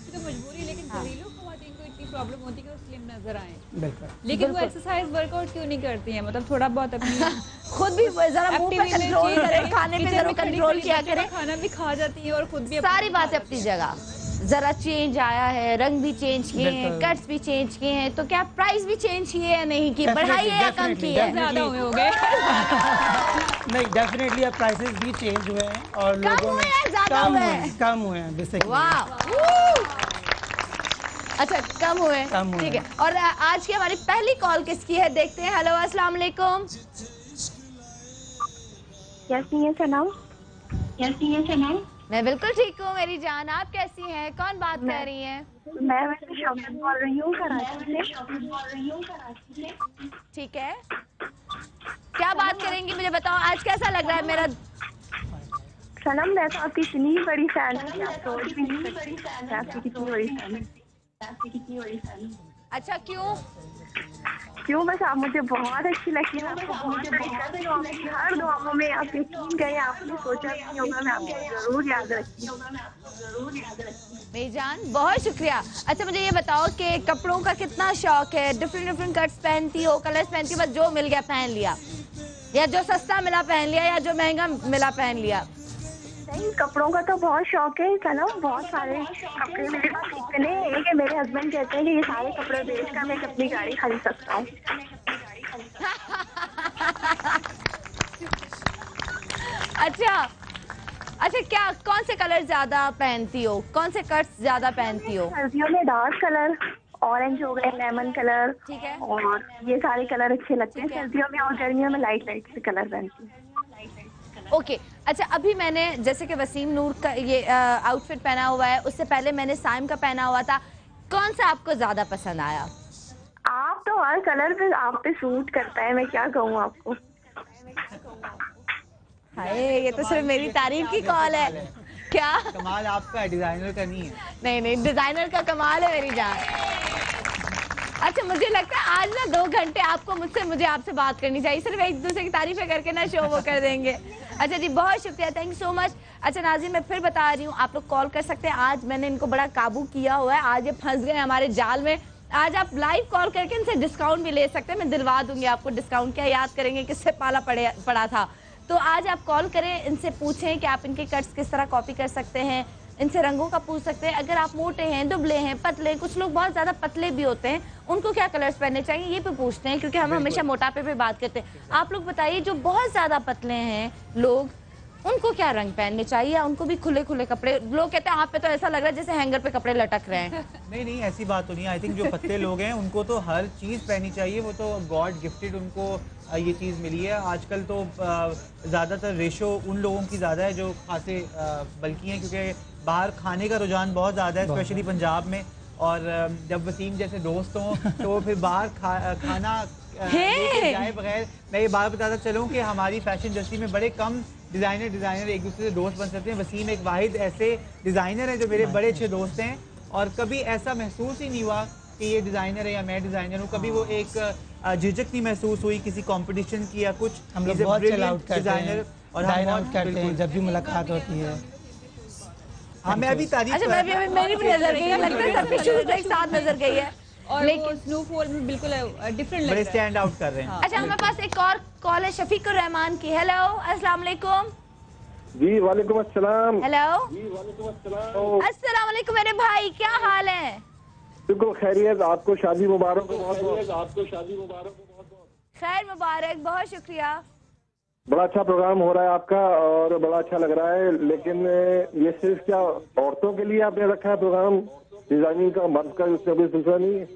तो मजबूरी, लेकिन घरेलू ख़वातीन को इतनी प्रॉब्लम होती है कि वो स्लिम ना नजर आए। बिल्कुल। लेकिन वो एक्सरसाइज वर्कआउट क्यों नहीं करती हैं? मतलब थोड़ा बहुत अपनी खुद भी जरा मुंह पे कंट्रोल करें, खाने पे जरा कंट्रोल किया करें। खाना भी खा जाती हैं और खुद भी सारी बातें अपनी जगह। जरा चेंज आया है, रंग भी चेंज किए हैं, कट्स भी चेंज किए हैं, तो क्या प्राइस भी चेंज किए या नहीं की, बढ़ाई है या कम की है? ज्यादा हुए हो गए। नहीं, डेफिनेटली अब प्राइसेस भी चेंज हुए हैं और लोगों में कम हुए हैं बेसिकली। वाह, अच्छा कम हुए, ठीक है। और आज की हमारी पहली कॉल किसकी है देखते हैं। हेलो, अस्सलाम वालेकुम। कैसी है सनम? कैसी है सनम? मैं बिल्कुल ठीक हूँ मेरी जान, आप कैसी हैं? कौन बात कर रही हैं? मैं वैसे शौकत बोल रही हूँ कराची से। ठीक है, क्या बात करेंगी मुझे बताओ, आज कैसा लग रहा है मेरा? सनम मैं तो आपकी इतनी बड़ी फैन हूँ, आप सोच भी नहीं सकती आपकी कितनी बड़ी फैन है। अच्छा क्यों? क्यों, बस आप मुझे बहुत अच्छी लगती है, आपको बहुत हर दुआओं में आप यकीन करें, आपने सोचा नहीं होगा, मैं आपको जरूर याद रखती हूँ। मेरी जान बहुत शुक्रिया। अच्छा मुझे ये बताओ कि कपड़ों का कितना शौक है? डिफरेंट डिफरेंट कट्स पहनती हो, कलर्स पहनती हो, बस जो मिल गया पहन लिया, या जो सस्ता मिला पहन लिया, या जो महंगा मिला पहन लिया? नहीं, कपड़ों का तो बहुत शौक है सनम, बहुत सारे कपड़े मेरे पास इतने हैं कि मेरे हस्बैंड कहते हैं कि ये सारे कपड़े बेचकर मैं अपनी गाड़ी खरीद सकता हूँ। अच्छा क्या, कौन से कलर ज्यादा पहनती हो, कौन से कट्स ज्यादा पहनती हो? सर्दियों में डार्क कलर, ऑरेंज हो गए, लेमन कलर, ठीक है, और ये सारे कलर अच्छे लगते हैं सर्दियों में, और गर्मियों में लाइट से कलर पहनती हूँ। ओके अच्छा, अभी मैंने जैसे कि वसीम नूर का ये आउटफिट पहना हुआ है, उससे पहले मैंने साइम का पहना हुआ था, कौन सा आपको ज्यादा पसंद आया? आप तो हर कलर पे आप पे सूट करता है, मैं क्या कहूँ आपको। हाय, ये तो सिर्फ मेरी तारीफ की कॉल है क्या? कमाल आपका है, डिजाइनर का नहीं है। नहीं, डिजाइनर का कमाल है मेरी जान। अच्छा मुझे लगता है आज ना 2 घंटे आपको मुझे आपसे बात करनी चाहिए, सिर्फ एक दूसरे की तारीफें करके ना शो वो कर देंगे। अच्छा जी, बहुत शुक्रिया, थैंक यू सो मच। अच्छा नाज़रीन, मैं फिर बता रही हूँ, आप लोग कॉल कर सकते हैं। आज मैंने इनको बड़ा काबू किया हुआ है, आज ये फंस गए हमारे जाल में। आज आप लाइव कॉल करके इनसे डिस्काउंट भी ले सकते हैं, मैं दिलवा दूंगी आपको डिस्काउंट। क्या याद करेंगे किससे पाला पड़ा था? तो आज आप कॉल करें, इनसे पूछें कि आप इनके कट्स किस तरह कॉपी कर सकते हैं, इनसे रंगों का पूछ सकते हैं। अगर आप मोटे हैं, दुबले हैं, पतले, कुछ लोग बहुत ज्यादा पतले भी होते हैं, उनको क्या कलर्स पहनने चाहिए ये भी पूछते हैं, क्योंकि हम हमेशा मोटापे पे बात करते हैं। आप लोग बताइए, जो बहुत ज्यादा पतले हैं लोग, उनको क्या रंग पहनने चाहिए, उनको भी खुले खुले कपड़े? लोग कहते हैं आप पे तो ऐसा लग रहा है जैसे हैंगर पे कपड़े लटक रहे हैं। नहीं, ऐसी बात तो नहीं। आई थिंक जो पतले लोग हैं उनको तो हर चीज़ पहननी चाहिए, वो तो गॉड गिफ्टेड उनको ये चीज़ मिली है। आजकल तो ज़्यादातर रेशो उन लोगों की ज़्यादा है जो खासे बल्कि हैं, क्योंकि बाहर खाने का रुझान बहुत ज़्यादा है, स्पेशली पंजाब में। और जब वसीम जैसे दोस्त हों तो फिर बाहर खाना जाए बगैर, मैं ये बात बताता चलूँ कि हमारी फैशन इंडस्ट्री में बड़े कम डिज़ाइनर एक दूसरे से दोस्त बन सकते हैं। वसीम एक वाहिद ऐसे डिज़ाइनर हैं जो मेरे बड़े अच्छे दोस्त हैं, और कभी ऐसा महसूस ही नहीं हुआ कि ये डिज़ाइनर है या मैं डिज़ाइनर हूँ। कभी वो एक झिझक नहीं महसूस हुई किसी कंपटीशन की या कुछ। हम लोग बहुत चिल आउट करते हैं और डाइन आउट करते हैं जब भी मुलाकात होती है। हाँ, मैं अभी तारीफ अच्छा, मेरी भी नजर गई है, लगता है सबकी शूज एक साथ नजर गई है, और लेकिन स्नोफॉल में बिल्कुल डिफरेंट लग रहा है, स्टैंड आउट कर रहे हैं। अच्छा, हमारे पास एक और कॉल है शफीकुर रहमान की। हेलो, अस्सलाम वालेकुम। जी वालेकुम अस्सलाम। हेलो, जी वालेकुम अस्सलाम। अस्सलाम वालेकुम मेरे भाई, क्या हाल है? बिल्कुल खैरियत, आपको शादी मुबारक हो। आपको शादी मुबारक हो। खैर मुबारक, बहुत शुक्रिया। बड़ा अच्छा प्रोग्राम हो रहा है आपका और बड़ा अच्छा लग रहा है, लेकिन ये सिर्फ क्या औरतों के लिए आपने रखा है प्रोग्राम डिजाइनिंग का? मर्द का उसका कोई सिलसिला नहीं है?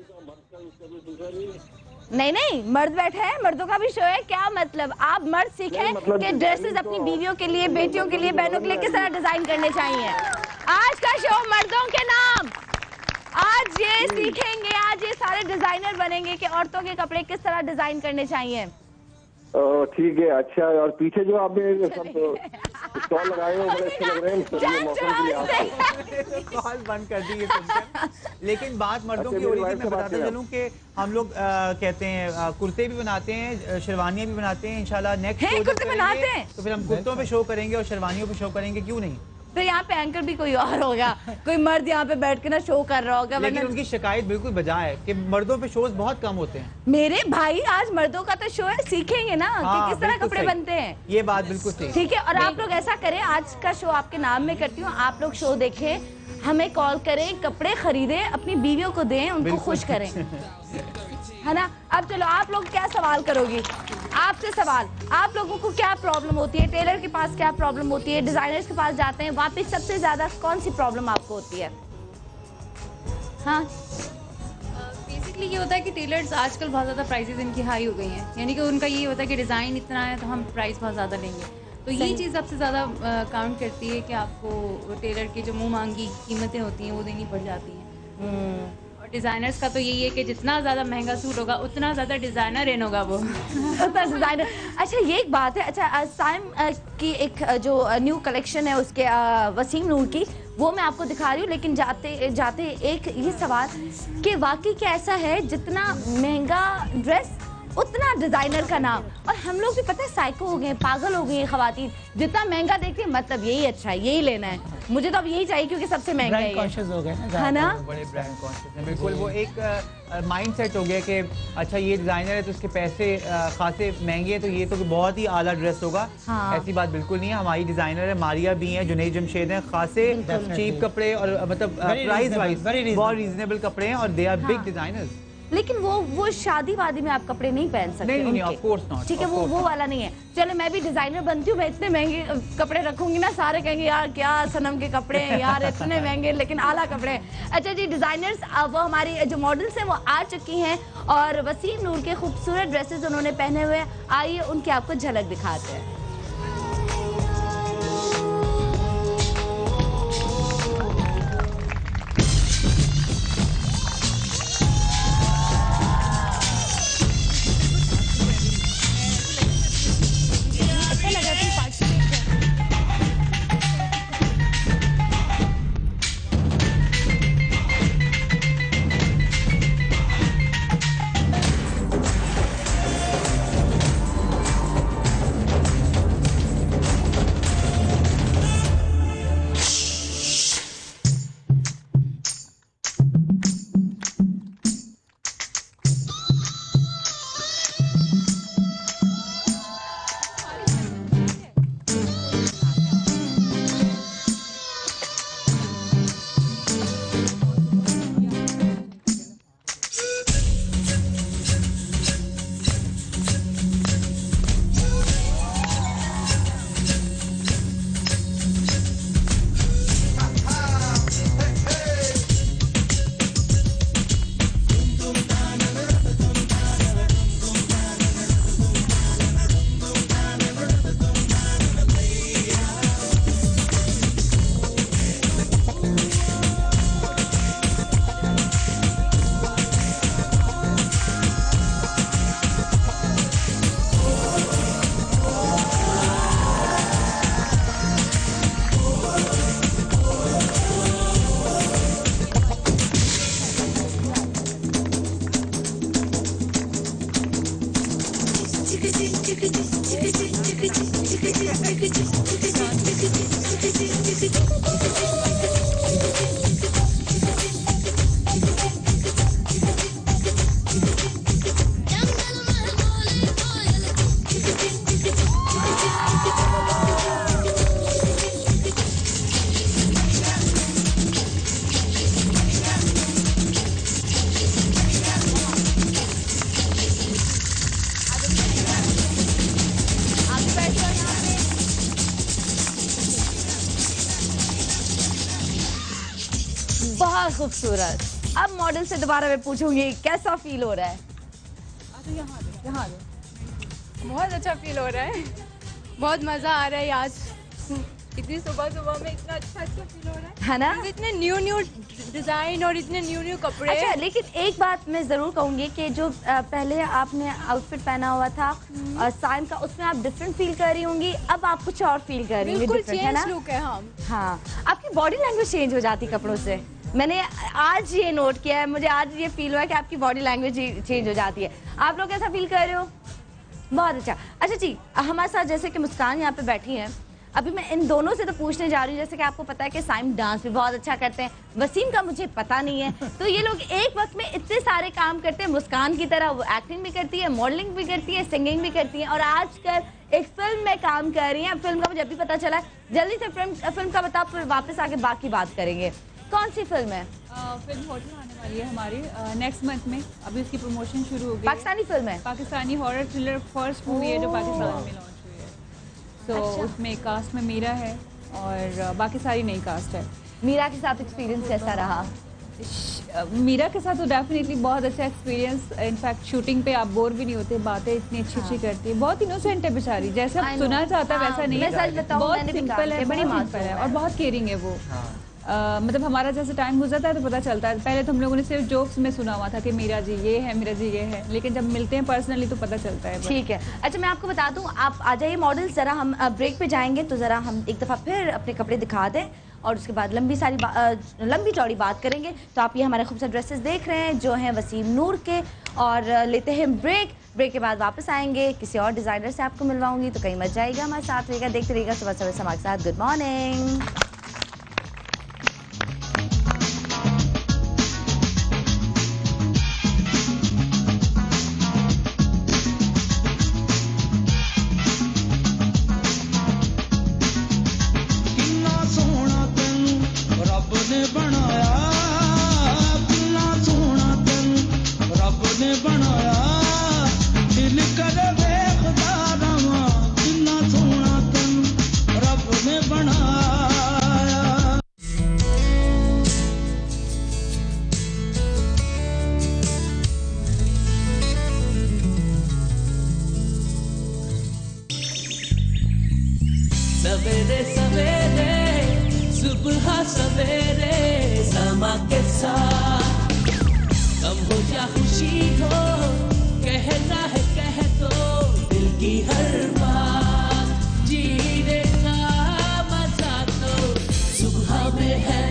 नहीं, मर्द बैठे हैं, मर्दों का भी शो है। क्या मतलब? आप मर्द सीखें कि ड्रेसेस अपनी बीवियों के लिए, बेटियों के लिए, बहनों के लिए किस तरह डिजाइन करने चाहिए। आज का शो मर्दों के नाम, आज ये सीखेंगे, आज ये सारे डिजाइनर बनेंगे कि औरतों के कपड़े किस तरह डिजाइन करने चाहिए। ठीक है, अच्छा। और पीछे जो आपने सब स्टॉल लगाए हो बड़े अच्छे लग रहे हैं, मौसम के लिए कॉल बंद कर दी है। लेकिन बात मर्दों की हो रही थी, मैं बताता चलूं कि हम लोग कहते हैं कुर्ते भी बनाते हैं, शेरवानियां भी बनाते हैं। इंशाल्लाह नेक्स्ट शो जब करेंगे तो फिर हम कुर्तों पे शो करेंगे और शेरवानियों पे शो करेंगे, क्यों नहीं? फिर यहाँ पे एंकर भी कोई और होगा, कोई मर्द यहाँ पे बैठ के ना शो कर रहा होगा। लेकिन उनकी शिकायत बिल्कुल बजा है कि मर्दों पे शोज बहुत कम होते हैं। मेरे भाई आज मर्दों का तो शो है, सीखेंगे ना कि किस तरह कपड़े बनते हैं। ये बात बिल्कुल सही, ठीक है। और आप लोग ऐसा करें, आज का शो आपके नाम में करती हूँ, आप लोग शो देखें, हमें कॉल करें, कपड़े खरीदें, अपनी बीवियों को दें, उनको खुश करें, है ना। अब चलो आप लोग क्या सवाल करोगी, आपसे सवाल, आप लोगों को क्या प्रॉब्लम होती है, टेलर के पास क्या प्रॉब्लम होती है, डिजाइनर्स के पास जाते हैं, वापस सबसे ज्यादा कौन सी प्रॉब्लम आपको होती है? हाँ, बेसिकली ये होता है कि टेलर्स आजकल बहुत ज़्यादा प्राइसेस इनकी हाई हो गई हैं, यानी कि उनका ये होता है कि डिज़ाइन इतना है तो हम प्राइस बहुत ज़्यादा लेंगे, तो ये चीज़ सबसे ज़्यादा काउंट करती है कि आपको टेलर की जो मुँह मांगी कीमतें होती हैं वो देनी पड़ जाती हैं। और डिज़ाइनर्स का तो यही है कि जितना ज़्यादा महंगा सूट होगा उतना ज़्यादा डिज़ाइनर इन होगा वो उतना डिज़ाइनर। अच्छा ये एक बात है, अच्छा साइम की एक जो न्यू कलेक्शन है उसके वसीम नूर की, वो मैं आपको दिखा रही हूँ, लेकिन जाते जाते एक ये सवाल कि वाकई क्या ऐसा है जितना महंगा ड्रेस उतना डिजाइनर का नाम? और हम लोग भी पता है साइको हो गए, पागल हो गए खवातीन, जितना महंगा देखते हैं मतलब यही अच्छा है, यही लेना है, मुझे तो अब यही चाहिए क्योंकि सबसे महंगा है, हो गए है ना। बड़े ब्रांड कॉन्शियस हैं, बिल्कुल। वो एक माइंड सेट हो गया कि अच्छा ये डिजाइनर है तो उसके पैसे खासे महंगे हैं तो ये तो बहुत ही आला ड्रेस होगा। हाँ। ऐसी बात बिल्कुल नहीं है। हमारी डिजाइनर है, मारिया भी हैं, जुनैद जमशेद हैं, खासे चीप कपड़े और मतलब प्राइस वाइज बहुत रीजनेबल कपड़े हैं और दे आर बिग डिजाइनर्स। लेकिन वो शादी वादी में आप कपड़े नहीं पहन सकते। नहीं, ऑफ कोर्स नॉट। ठीक है, वो वाला नहीं है। चलो मैं भी डिजाइनर बनती हूँ, मैं इतने महंगे कपड़े रखूंगी ना, सारे कहेंगे यार क्या सनम के कपड़े हैं यार, इतने महंगे लेकिन आला कपड़े हैं। अच्छा जी, डिजाइनर्स वो हमारी जो मॉडल्स हैं वो आ चुकी हैं और वसीम नूर के खूबसूरत ड्रेसेस उन्होंने पहने हुए हैं, आइए उनकी आपको झलक दिखाते हैं। बहुत खूबसूरत। अब मॉडल से दोबारा मैं पूछूंगी कैसा फील हो रहा है? यहाँ बहुत अच्छा फील हो रहा है, बहुत मजा आ रहा है आज, इतनी सुबह सुबह में इतना अच्छा फील हो रहा है ना। इतने न्यू डिजाइन और इतने न्यू कपड़े। अच्छा, लेकिन एक बात मैं जरूर कहूंगी कि जो पहले आपने आउटफिट पहना हुआ था साइम का, उसमें आप डिफरेंट फील कर रही होंगी, अब आप कुछ और फील कर रही होंगी, डिफरेंट है ना। लुक है। हाँ, आपकी बॉडी लैंग्वेज चेंज हो जाती कपड़ों से, मैंने आज ये नोट किया है, मुझे आज ये फील हुआ कि आपकी बॉडी लैंग्वेज चेंज हो जाती है। आप लोग कैसा फील कर रहे हो? बहुत अच्छा। अच्छा जी, हमारे साथ जैसे कि मुस्कान यहाँ पे बैठी हैं, अभी मैं इन दोनों से तो पूछने जा रही हूँ, जैसे कि आपको पता है कि साइम डांस भी बहुत अच्छा करते हैं, वसीम का मुझे पता नहीं है, तो ये लोग एक वक्त में इतने सारे काम करते हैं। मुस्कान की तरह वो एक्टिंग भी करती है, मॉडलिंग भी करती है, सिंगिंग भी करती है और आजकल एक फिल्म में काम कर रही हैं। फिल्म का मुझे अभी पता चला है, जल्दी से फिल्म का बताओ, फिर वापस आके बाकी बात करेंगे। कौन सी फिल्म है? फिल्म होटल आने वाली है हमारी नेक्स्ट मंथ में, अभी उसकी प्रमोशन शुरू हो गई। पाकिस्तानी फिल्म है? Pakistani horror thriller first movie है जो पाकिस्तान में लॉन्च हुई है। तो उसमें कास्ट में मीरा है और बाकी सारी नई कास्ट है। मीरा के साथ एक्सपीरियंस कैसा रहा? मीरा के साथ तो डेफिनेटली बहुत अच्छा एक्सपीरियंस। इनफैक्ट शूटिंग पे आप बोर भी नहीं होते, बातें इतनी अच्छी करती है, बहुत इनोसेंट है बेचारी, जैसे आप सुना चाहता है वैसा नहीं है, बहुत सिंपल है, बड़ी सिंपल है और बहुत केयरिंग है वो। मतलब हमारा जैसे टाइम गुजरता है तो पता चलता है, पहले तो हम लोगों ने सिर्फ जोक्स में सुना हुआ था कि मीरा जी ये है, मीरा जी ये है, लेकिन जब मिलते हैं पर्सनली तो पता चलता है। ठीक है, अच्छा मैं आपको बता दूं, आप आ जाइए मॉडल, ज़रा हम ब्रेक पे जाएंगे तो ज़रा हम एक दफ़ा फिर अपने कपड़े दिखा दें और उसके बाद लंबी चौड़ी बात करेंगे। तो आप ये हमारे खूबसूरत ड्रेसेस देख रहे हैं जो हैं वसीम नूर के, और लेते हैं ब्रेक के बाद वापस आएंगे, किसी और डिज़ाइनर से आपको मिलवाऊंगी, तो कहीं मत जाइएगा, हमारे साथ रहिएगा, देखते रहिएगा सुबह सुबह समाज के साथ। Good morning. सवेरे सवेरे सुबह सवेरे समा के साथ गम हो या खुशी हो, कहना है कह दो दिल की हर बात, जीने का मजा तो सुबह में है।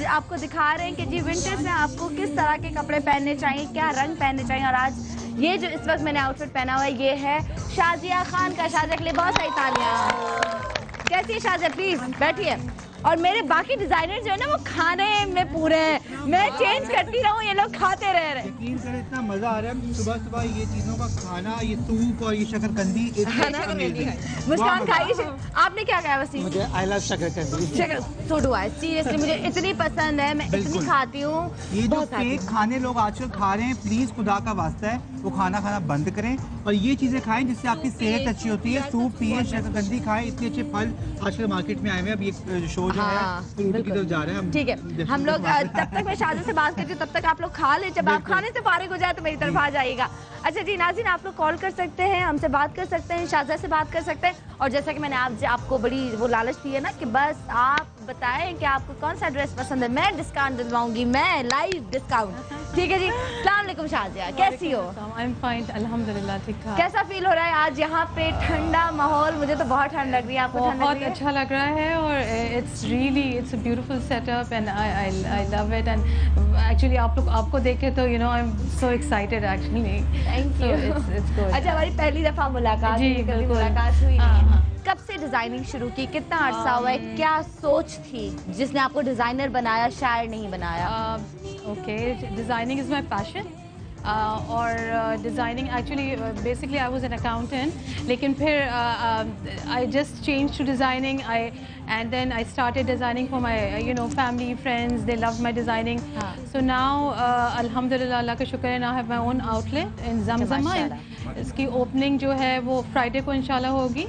आपको दिखा रहे हैं कि जी विंटर्स में आपको किस तरह के कपड़े पहनने चाहिए, क्या रंग पहनने चाहिए। और आज ये जो इस वक्त मैंने आउटफिट पहना हुआ है ये है शाजिया खान का। शाजिया के लिए बहुत सारी तालियां। कैसी है शाजिया, प्लीज बैठिए। और मेरे बाकी डिजाइनर जो है ना वो खाने में पूरे हैं, मैं चेंज करती रहूं, ये लोग खाते रह रहे। यकीन करें इतना मजा आ रहा है सुबह सुबह ये चीजों का खाना, ये सूप और ये शकरकंदी। मुस्कान खाइए, आपने क्या खाया वसीम? मुझे आई लव शकरकंदी। सो डू आई, सीरियसली मुझे इतनी पसंद है, मैं इतनी खाती हूँ। ये जो फेक खाने लोग आजकल खा रहे हैं, प्लीज खुदा का वास्ता है वो खाना बंद करें और ये चीजें खाएं जिससे आपकी सेहत अच्छी होती है। सूप पिए, शकरकंदी खाएं, इतने अच्छे फल आजकल मार्केट में आए हुए हैं। अब ये शो जो है फ्रूटी की तरफ जा रहे हैं। ठीक है, हम लोग तब तक मैं शादी से बात करती हूँ, तब तक आप लोग खा लें, जब आप खाने से फारिग हो जाए तो मेरी तरफ आ जाइएगा। अच्छा जी नाज़रीन, आप लोग कॉल कर सकते हैं, हमसे बात कर सकते हैं, शाज़ा से बात कर सकते हैं। और जैसा कि मैंने आपको बड़ी वो लालच दी है ना कि बस आप बताएं कि आपको कौन सा ड्रेस पसंद है, मैं डिस्काउंट दिलवाऊंगी, मैं लाइव डिस्काउंट। ठीक है जी, अस्सलाम वालेकुम शाजिया, कैसी हो? आई एम फाइन अल्हम्दुलिल्लाह, ठीक ठाक। कैसा फील हो रहा है आज यहाँ पे? ठंडा माहौल, मुझे तो बहुत ठंड लग रही है, आपको ठंड लग रही है? बहुत अच्छा लग रहा है और it's a beautiful setup and I love it. And actually आपको देख के तो you know I am so excited actually. Thank you. It's good. अच्छा, हमारी पहली दफा मुलाकात जी, कभी मुलाकात हुई नहीं। कब से डिजाइनिंग शुरू की, कितना अरसा हुआ है, क्या सोच थी जिसने आपको डिजाइनर बनाया, शायर नहीं बनाया? Okay, designing is my passion और designing actually basically I was an accountant, लेकिन फिर I just change to designing and then I started designing for my family, friends. They loved my designing. So now alhamdulillah, Allah का शुक्र है, now I have my own outlet in Zamzama. इसकी opening जो है वो Friday को इंशाल्लाह होगी.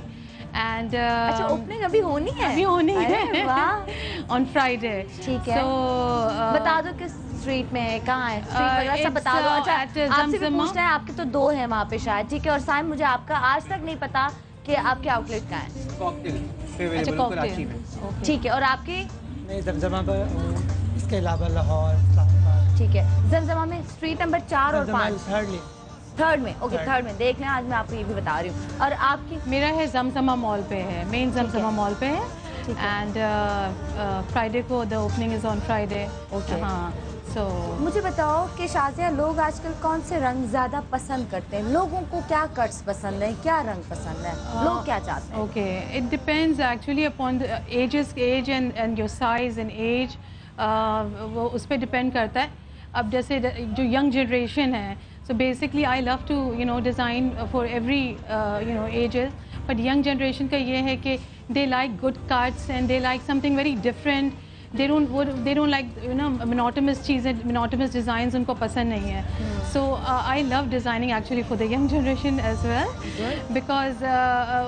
And अच्छा, ओपनिंग अभी होनी है? अभी होनी है on Friday. ठीक है. So बता दो किस स्ट्रीट में है, कहाँ है स्ट्रीट वगैरह सब बता दो. अच्छा, आपसे भी पूछना है, आपके तो 2 हैं वहाँ पे शायद, ठीक है. और साइम, मुझे आपका आज तक नहीं पता कि आपके आउटलेट कहाँ है. कॉकटेल अच्छा, कराची में. ठीक है. और आपकी? मैं जमजमा पर, इसके अलावा लाहौर. ठीक है. जमजमा में स्ट्रीट नंबर 4 और 5. थर्ड में. ओके, थर्ड में देख लें. आज मैं आपको ये भी बता रही हूँ. और आपकी? मेरा है जमजमा मॉल पे है, मेन जमजमा मॉल पे है. एंड फ्राइडे को the opening is on Friday. Okay. हाँ. So, मुझे बताओ कि शाज़िया, लोग आजकल कौन से रंग ज़्यादा पसंद करते हैं? लोगों को क्या कट्स पसंद है, क्या रंग पसंद है, लोग क्या चाहते हैं? Okay, it depends actually upon the age and your size and age. वो उस पर डिपेंड करता है. अब जैसे जो यंग जनरेशन है, so basically I love to design for every ages. But young generation का ये है कि they like good cuts and they like something very different. they don't like monotonous चीज़ें, monotonous designs उनको पसंद नहीं है. So I love designing actually for the young generation as well, because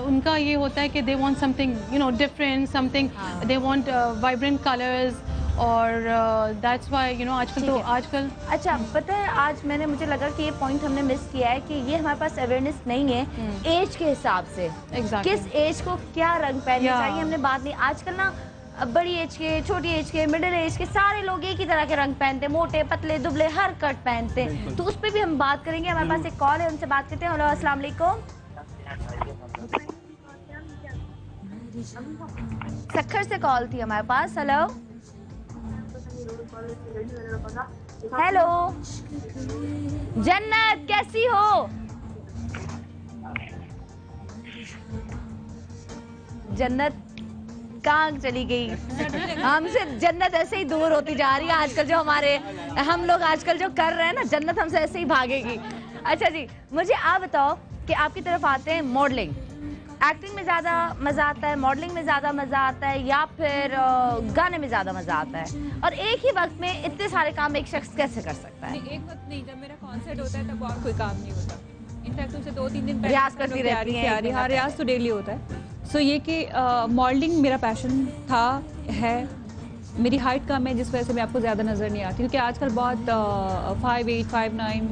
उनका ये होता है कि they want something different, something they want vibrant colors. और that's why आजकल अच्छा, पता है आज मुझे लगा कि ये पॉइंट हमने मिस किया है कि ये हमारे पास अवेयरनेस नहीं है एज के हिसाब से. किस एज को क्या रंग पहनना चाहिए हमने बात नहीं. आजकल ना बड़ी एज के, छोटी एज के, मिडिल एज के सारे लोग एक ही तरह के रंग पहनते हैं, मोटे पतले दुबले हर कट पहनते हैं. तो उस पर भी हम बात करेंगे. हमारे पास एक कॉल है, उनसे बात करते हैं. हेलो, अस्सलाम वालेकुम. सखर से कॉल थी हमारे पास. हेलो हेलो जन्नत, कैसी हो? जन्नत कहाँ चली गई? हमसे जन्नत ऐसे ही दूर होती जा रही है. आजकल जो हम लोग आजकल जो कर रहे हैं ना, जन्नत हमसे ऐसे ही भागेगी. अच्छा जी, मुझे आप बताओ कि आपकी तरफ आते हैं मॉडलिंग, एक्टिंग में ज़्यादा मज़ा आता है, मॉडलिंग में ज़्यादा मज़ा आता है, या फिर गाने में ज़्यादा मज़ा आता है? और एक ही वक्त में इतने सारे काम एक शख्स कैसे कर सकता है? एक वक्त नहीं, जब मेरा कॉन्सर्ट होता है तब और कोई काम नहीं होता. इनफैक्ट उसे 2-3 दिन रियाज करती रहती हैं. हाँ, रियाज तो डेली होता है. सो ये कि मॉडलिंग मेरा पैशन था, है. मेरी हाइट कम है जिस वजह से मैं आपको ज़्यादा नज़र नहीं आती, क्योंकि आजकल बहुत 5'8", 5'9"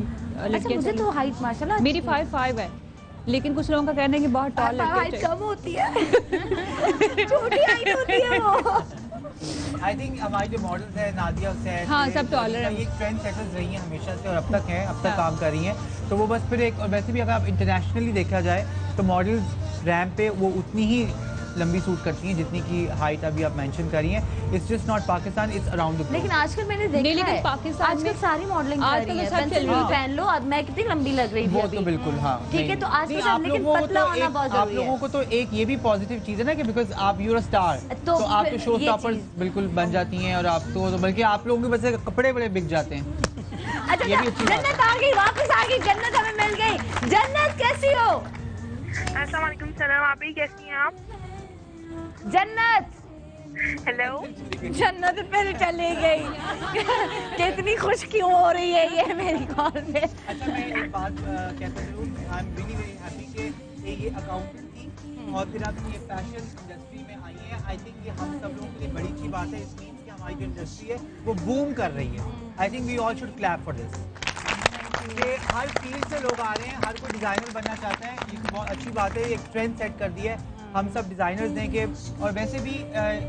लड़कियां. मुझे तो हाइट माशाल्लाह मेरी 5'5" है, लेकिन कुछ लोगों का कहना है कि बहुत टॉल लड़के हाइट कम होती है. छोटी हाइट होती है वो. आई थिंक हमारी जो मॉडल्स है, नादिया हुसैन, हाँ, सब टॉलर हैं. ये ट्रेंड सेटर्स रही हैं हमेशा से और अब तक हैं, अब तक काम कर रही हैं. तो वो बस फिर एक, और वैसे भी अगर आप इंटरनेशनली देखा जाए तो मॉडल्स रैंप पे वो उतनी ही लंबी सूट करती हैं जितनी की हाइट अभी आप मेंशन कर रही हैं. It's just not Pakistan, it's around the globe. लेकिन आजकल मैंने देखा है पाकिस्तान आजकल सारी मॉडलिंग कर रही है. पेंसिल पहन लो, अब मैं कितनी लंबी लग रही थी वो तो बिल्कुल. हाँ, ठीक है. तो आजकल सब, लेकिन पतला होना बहुत जरूरी है. आप लोगों को तो एक ये भी पॉजिटिव चीज़ है ना कि बिकॉज आप यूर अ स्टार, तो आप तो शो स्टॉपर्स बिल्कुल बन जाती हैं. और आप तो बल्कि आप लोगों के वजह से कपड़े बड़े बिक जाते हैं. अच्छा, जन्नत आ गई, वापस आ गई. जन्नत हमें मिल गई. जन्नत कैसी हो? अस्सलाम वालेकुम. सलाम. आप ही कैसी हैं आप? जन्नत, हेलो. जन्नत मेरी चली गई. कितनी खुश क्यों हो रही है ये मेरी कॉल में? अच्छा, मैं एक बात कहता हूँ, I am really very happy कि ये अकाउंटेंट थी और फिर आप ये फैशन इंडस्ट्री में आई हैं. आई थिंक ये हम सब लोगों के लिए बड़ी अच्छी बात है. इस मीन्स कि हमारी जो इंडस्ट्री है वो बूम कर रही है. I think we all should clap for this. कि हर फील्ड से लोग आ रहे हैं, हर कोई डिज़ाइनर बनना चाहता है. ये बहुत अच्छी बात है. एक ट्रेंड सेट कर दिया है हम सब डिज़ाइनर्स ने के. और वैसे भी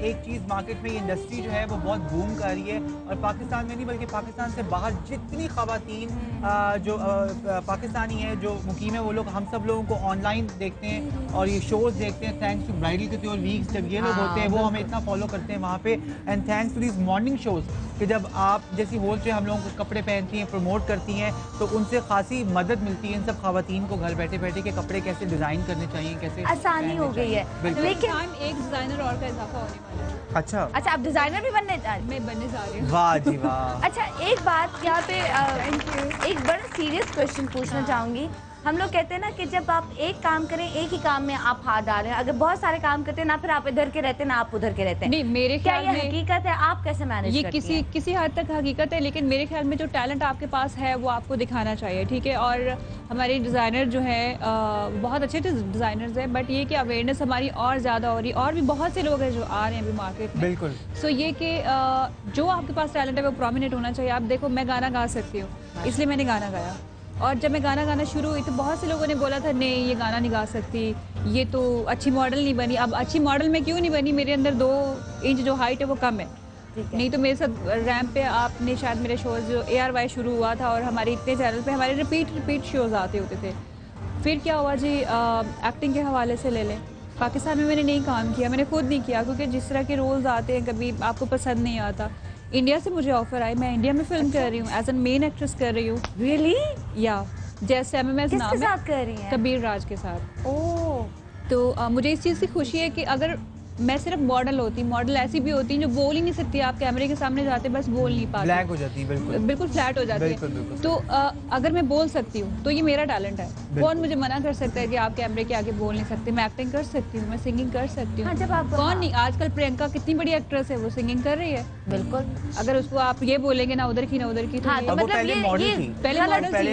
एक चीज़ मार्केट में ये इंडस्ट्री जो है वो बहुत बूम कर रही है. और पाकिस्तान में नहीं बल्कि पाकिस्तान से बाहर जितनी ख़वातीन जो पाकिस्तानी हैं जो मुकीम है, वो लोग हम सब लोगों को ऑनलाइन देखते हैं और ये शोज़ देखते हैं. Thanks to bridal couture weeks, जब ये लोग होते हैं वो हमें इतना फॉलो करते हैं वहाँ पे. And thanks to these morning shows कि जब आप जैसी होस्ट जो हम लोगों को कपड़े पहनती हैं, प्रमोट करती हैं, तो उनसे खासी मदद मिलती है इन सब ख़वातीन को घर बैठे बैठे के कपड़े कैसे डिज़ाइन करने चाहिए, कैसे आसानी हो गई रही है, लेकिन एक डिजाइनर और का इजाफा होने वाला है। अच्छा, आप डिजाइनर भी बनने जा रहे हैं? मैं बनने जा रही हूँ। वाह जी वाह। अच्छा, एक बात यहाँ पे एक बड़ा सीरियस क्वेश्चन पूछना चाहूंगी। हम लोग कहते हैं ना कि जब आप एक काम करें, एक ही काम में आप हाथ डालें, अगर बहुत सारे काम करते हैं ना, फिर आप इधर के रहते हैं ना आप उधर के रहते हैं। नहीं, मेरे ख्याल में हकीकत है, आप कैसे मैनेज ये करती हैं? किसी हद तक हकीकत है, लेकिन मेरे ख्याल में जो टैलेंट आपके पास है वो आपको दिखाना चाहिए, ठीक है। और हमारे डिज़ाइनर जो है बहुत अच्छे डिज़ाइनर्स हैं, बट ये कि अवेयरनेस हमारी और ज़्यादा हो रही है, और भी बहुत से लोग हैं जो आ रहे हैं अभी मार्केट में। बिल्कुल। सो ये कि जो आपके पास टैलेंट है वो प्रोमिनेंट होना चाहिए। आप देखो, मैं गाना गा सकती हूँ, इसलिए मैंने गाना गाया, और जब मैं गाना गाना शुरू हुई तो बहुत से लोगों ने बोला था नहीं ये गाना नहीं गा सकती, ये तो अच्छी मॉडल नहीं बनी। अब अच्छी मॉडल में क्यों नहीं बनी, मेरे अंदर 2 इंच जो हाइट है वो कम है, नहीं तो मेरे साथ रैम्प पे आपने शायद मेरे शोज़ जो ARY शुरू हुआ था, और हमारे इतने चैनल पे हमारे रिपीट शोज़ आते होते थे। फिर क्या हुआ जी, एक्टिंग के हवाले से ले लें, पाकिस्तान में मैंने नहीं काम किया, मैंने खुद नहीं किया, क्योंकि जिस तरह के रोल्स आते हैं कभी आपको पसंद नहीं आता। इंडिया से मुझे ऑफर आई, मैं इंडिया में फिल्म कर रही हूँ, एज एन मेन एक्ट्रेस कर रही हूँ। रियली? या जैसे MMS नाम है, साथ कर रही हैं? कबीर राज के साथ। ओह, तो मुझे इस चीज़ की खुशी है कि अगर मैं सिर्फ मॉडल होती, मॉडल ऐसी भी होती हैं जो बोल ही नहीं सकती, आप कैमरे के सामने जाते बस बोल नहीं पाते, ब्लैंक हो जाती है, बिल्कुल फ्लैट हो जाती है। तो अगर मैं बोल सकती हूँ तो ये मेरा टैलेंट है। कौन मुझे मना कर सकता है कि आप कैमरे के आगे बोल नहीं सकते? मैं एक्टिंग कर सकती हूँ, मैं सिंगिंग कर सकती हूँ। कौन नहीं, आजकल प्रियंका कितनी बड़ी एक्ट्रेस है, वो सिंगिंग कर रही है। बिल्कुल, अगर उसको आप ये बोलेंगे ना उधर की ना उधर की, तो पहले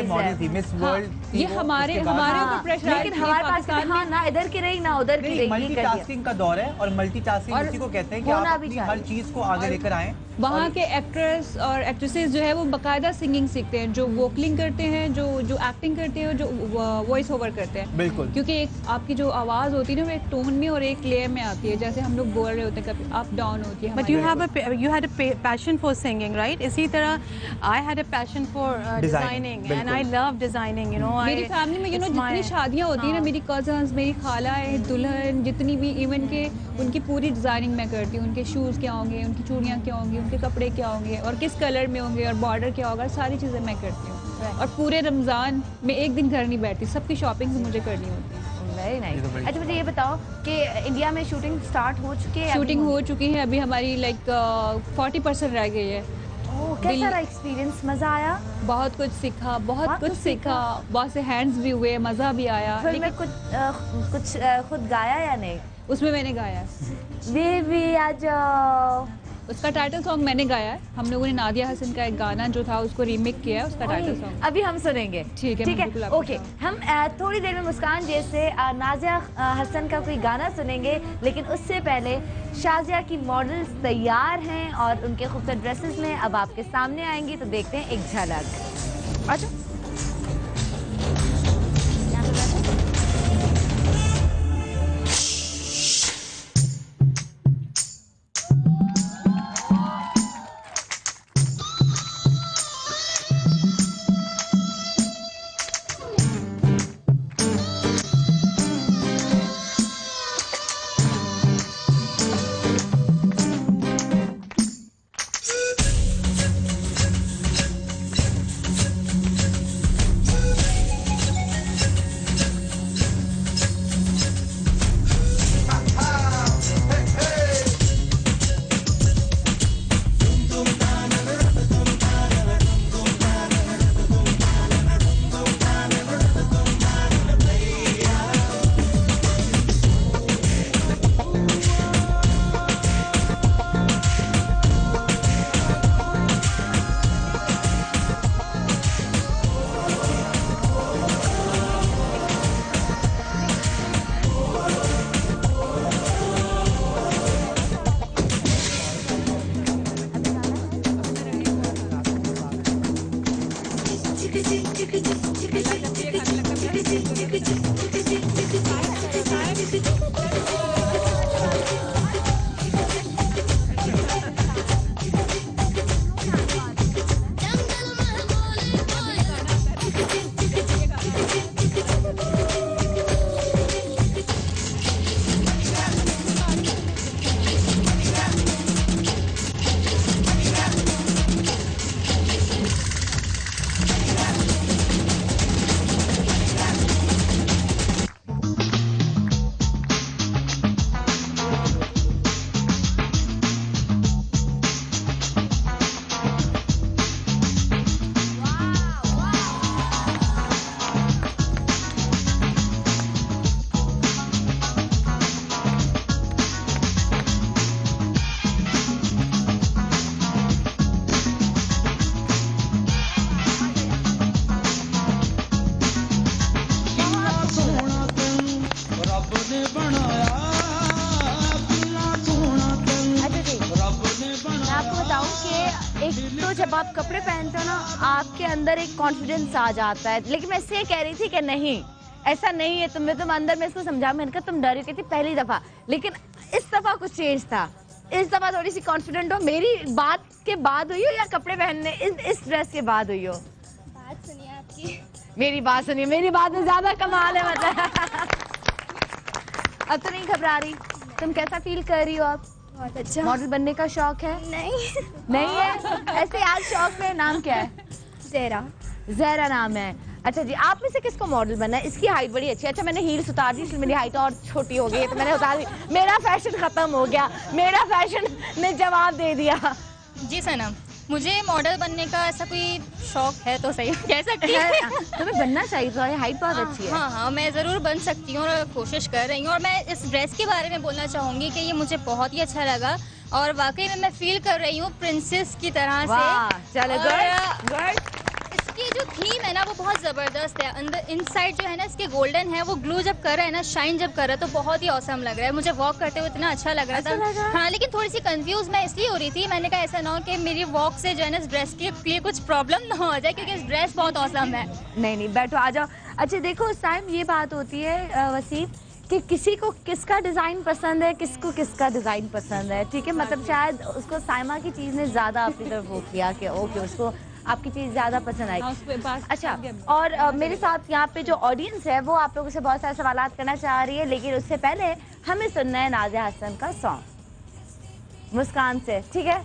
मॉडल थी, मिस वर्ल्ड। ये हमारे ऊपर प्रेशर है, लेकिन हमारे पास ना इधर की रही ना उधर की रही। मल्टीटास्किंग का दौर है, और मल्टीटास्किंग उसी को कहते हैं कि आप अपनी हर चीज को आगे लेकर आएं। वहाँ के एक्ट्रेस और एक्ट्रेसेस जो है वो बाकायदा सिंगिंग सीखते हैं, जो वोकलिंग करते हैं, जो एक्टिंग करते हैं, जो वॉइस ओवर करते हैं। बिल्कुल, क्योंकि एक आपकी जो आवाज़ होती है ना वो एक टोन में और एक लेयर में आती है, जैसे हम लोग बोल रहे होते हैं कभी अप डाउन होती है। But you had a passion for singing, right? इसी तरह I had a passion for designing, and I love designing, you know. मेरी फैमिली में जितनी शादियाँ होती हैं ना, मेरी कजन्स, मेरी खाला है, दुल्हन, जितनी भी इवन के उनकी पूरी डिज़ाइनिंग मैं करती हूँ। उनके शूज़ क्या होंगे, उनकी चूड़ियाँ क्या होंगी, उनके कपड़े क्या होंगे, और किस कलर में होंगे, और बॉर्डर क्या होगा, सारी चीज़ें मैं करती हूँ। और पूरे रमज़ान में एक दिन घर नहीं बैठती, सबकी शॉपिंग मुझे करनी होती है। Very nice. अच्छा, मुझे ये बताओ कि इंडिया में शूटिंग स्टार्ट हो चुकी है? शूटिंग हो चुकी है, अभी हमारी लाइक 40% रह गई है। कैसा रहा एक्सपीरियंस? मज़ा आया? बहुत कुछ सीखा, बहुत कुछ सीखा, बहुत से हैंड्स भी हुए, मज़ा भी आया। फिल्म में कुछ खुद गाया या नहीं? उसमें मैंने गाया, बेबी आ जाओ, उसका टाइटल सॉन्ग मैंने गाया है। हम लोगों ने नादिया हसन का एक गाना जो था उसको रीमेक किया है, उसका टाइटल सॉन्ग अभी हम सुनेंगे। ठीक है, ओके। हम थोड़ी देर में मुस्कान जैसे नादिया हसन का कोई गाना सुनेंगे, लेकिन उससे पहले शाजिया की मॉडल्स तैयार हैं और उनके खूबसूरत ड्रेसेस में अब आपके सामने आएंगी, तो देखते हैं एक झलक। अच्छा, जब आप कपड़े पहनते हो ना आपके अंदर एक कॉन्फिडेंस आ जाता है, लेकिन मैं इससे कह रही थी कि नहीं ऐसा नहीं है तुम अंदर में इसको समझा, मैंने कहा तुम डर रही थी पहली दफा, लेकिन इस दफा कुछ चेंज था, इस दफा थोड़ी सी कॉन्फिडेंट हो। मेरी बात के बाद हुई हो या कपड़े पहनने इस ड्रेस के बाद हुई हो? बात सुनिए आपकी। मेरी बात सुनिए, मेरी बात में ज्यादा कमाल है मतलब। अब तो नहीं घबरा रही, तुम कैसा फील कर रही हो आप? बहुत अच्छा। मॉडल बनने का शौक है? नहीं है। ऐसे आज शौक में नाम क्या है? ज़हरा नाम है। अच्छा जी, आप में से किसको मॉडल बनना है? इसकी हाइट बड़ी अच्छी है। अच्छा मैंने हील्स उतार दी इसलिए मेरी हाइट और छोटी हो गई है तो मैंने उतार दी। मेरा फैशन खत्म हो गया, मेरा फैशन ने जवाब दे दिया। जी सनम, मुझे मॉडल बनने का ऐसा कोई शौक है तो सही कह सकती है। तुम्हें बनना चाहिए, तुम्हारी हाइट बहुत अच्छी है। हाँ, मैं ज़रूर बन सकती हूँ और कोशिश कर रही हूँ। और मैं इस ड्रेस के बारे में बोलना चाहूँगी कि ये मुझे बहुत ही अच्छा लगा और वाकई में मैं फील कर रही हूँ प्रिंसेस की तरह से। चलो गुड। इसकी जो थीम है ना वो बहुत ज़बरदस्त है। अंदर इनसाइड जो है ना इसके गोल्डन है, वो ग्लो जब कर रहा है ना, शाइन जब कर रहा है तो बहुत ही औसम लग रहा है। मुझे वॉक करते हुए इतना अच्छा लग रहा था। हाँ, लेकिन थोड़ी सी कंफ्यूज मैं इसलिए हो रही थी, मैंने कहा ऐसा ना हो कि मेरी वॉक से जो है ना इस ड्रेस के लिए कुछ प्रॉब्लम ना हो जाए, क्योंकि इस ड्रेस बहुत औसम है। नहीं बैठो, आ जाओ। अच्छा देखो, उस टाइम ये बात होती है वसीम कि किसी को किसका डिज़ाइन पसंद है, किसको किसका डिज़ाइन पसंद है, ठीक है। मतलब शायद उसको साइमा की चीज़ ने ज़्यादा अपनी तरफ वो किया कि ओके उसको आपकी चीज़ ज़्यादा पसंद आई। अच्छा, और मेरे साथ यहाँ पे जो ऑडियंस है वो आप लोगों से बहुत सारे सवाल करना चाह रही है, लेकिन उससे पहले हमें सुनना है नाज़िया हसन का सॉन्ग मुस्कान से, ठीक है।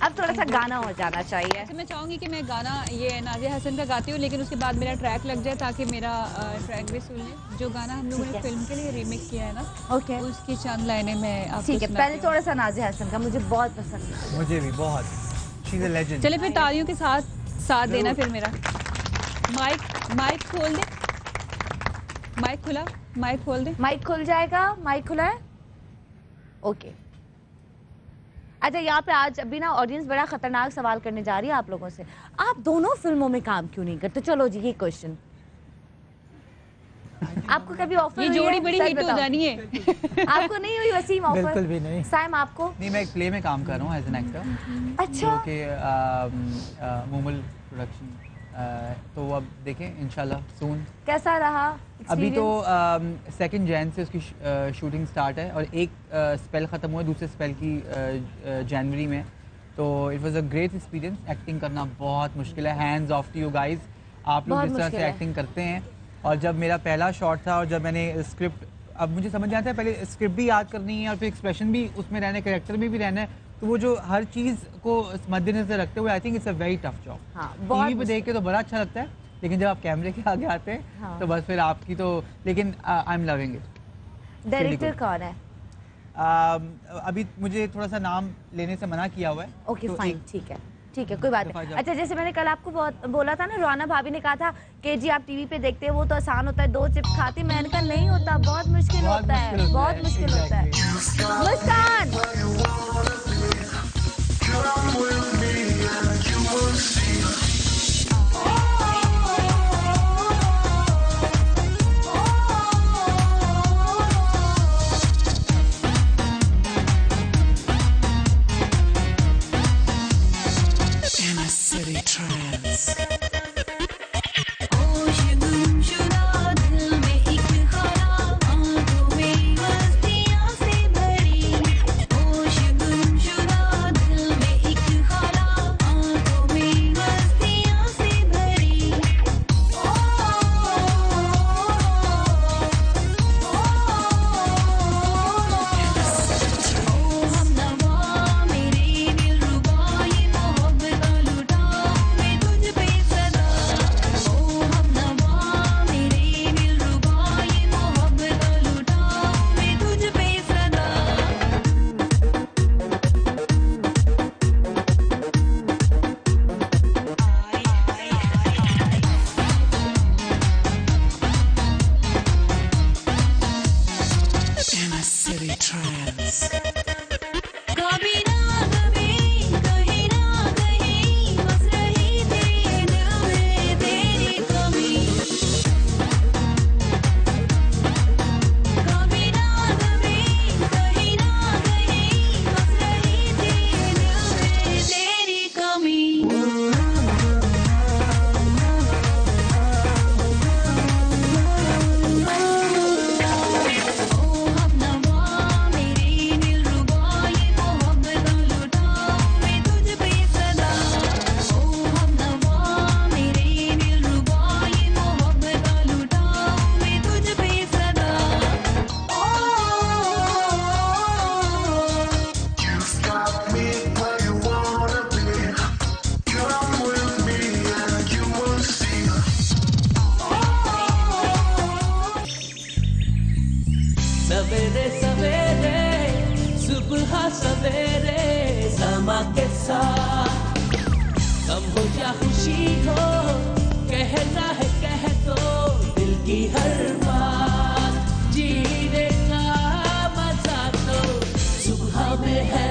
अब थोड़ा सा गाना हो जाना चाहिए। मैं चाहूँगी कि मैं गाना ये नाज़िया हसन का गाती हूँ, लेकिन उसके बाद मेरा ट्रैक लग जाए ताकि मेरा ट्रैक भी सुन ले। जो गाना हम लोगों ने फिल्म के लिए रीमेक किया है ना, ओके, उसकी चंद लाइनें मैं आपको ठीक है। पहले थोड़ा सा नाज़िया हसन का, मुझे बहुत पसंद है। मुझे भी बहुत। She is a legend. चले फिर तालियों के साथ देना फिर मेरा। माइक खोल दे, माइक खुला, माइक खोल दे। माइक खुल जाएगा, माइक खुला है, ओके। अच्छा, यहाँ पे आज अभी ना ऑडियंस बड़ा खतरनाक सवाल करने जा रही है आप लोगों से। आप दोनों फिल्मों में काम क्यों नहीं करते? चलो जी, ये क्वेश्चन आपको कभी ऑफर? ये जोड़ी बड़ी हिट हो जानी है। आपको नहीं हुई वसीम ऑफर? बिल्कुल भी नहीं। साइम आपको? नहीं, मैं एक प्ले में काम कर रहा हूँ एज एन एक्टर। अच्छा। जो कि मोमल प्रोडक्शन, तो अब देखें इंशाल्लाह सून। कैसा रहा अभी तो 2 जैन से उसकी शूटिंग स्टार्ट है और एक स्पेल ख़त्म हुआ, दूसरे स्पेल की जनवरी में। तो it was a great experience. Acting करना बहुत मुश्किल है, hands off to you guys. आप लोग जिस तरह से एक्टिंग करते हैं, और जब मेरा पहला शॉट था और जब मैंने स्क्रिप्ट, अब मुझे समझ आता है पहले स्क्रिप्ट भी याद करनी है और फिर एक्सप्रेशन भी उसमें रहना है, कैरेक्टर में भी रहना है, तो वो जो हर चीज़ को मद्देनजर रखते हुए I think it's a very tough job. TV पे देख के तो बड़ा अच्छा लगता है, लेकिन जब आप कैमरे के आगे आते हैं तो बस फिर आपकी तो, लेकिन I am loving it. Director कौन है? अभी मुझे थोड़ा सा नाम लेने से मना किया हुआ है। ओके फाइन, ठीक है ठीक है, कोई बात नहीं। अच्छा, जैसे मैंने कल आपको बहुत बोला था ना, रोहाना भाभी ने कहा था कि जी आप टीवी पे देखते हैं वो तो आसान होता है, 2 चिप्स खाती, मैंने कहा नहीं होता, बहुत मुश्किल होता है, बहुत मुश्किल होता है। मुस्कान की हर बात जीने का मजा तो सुबह में है।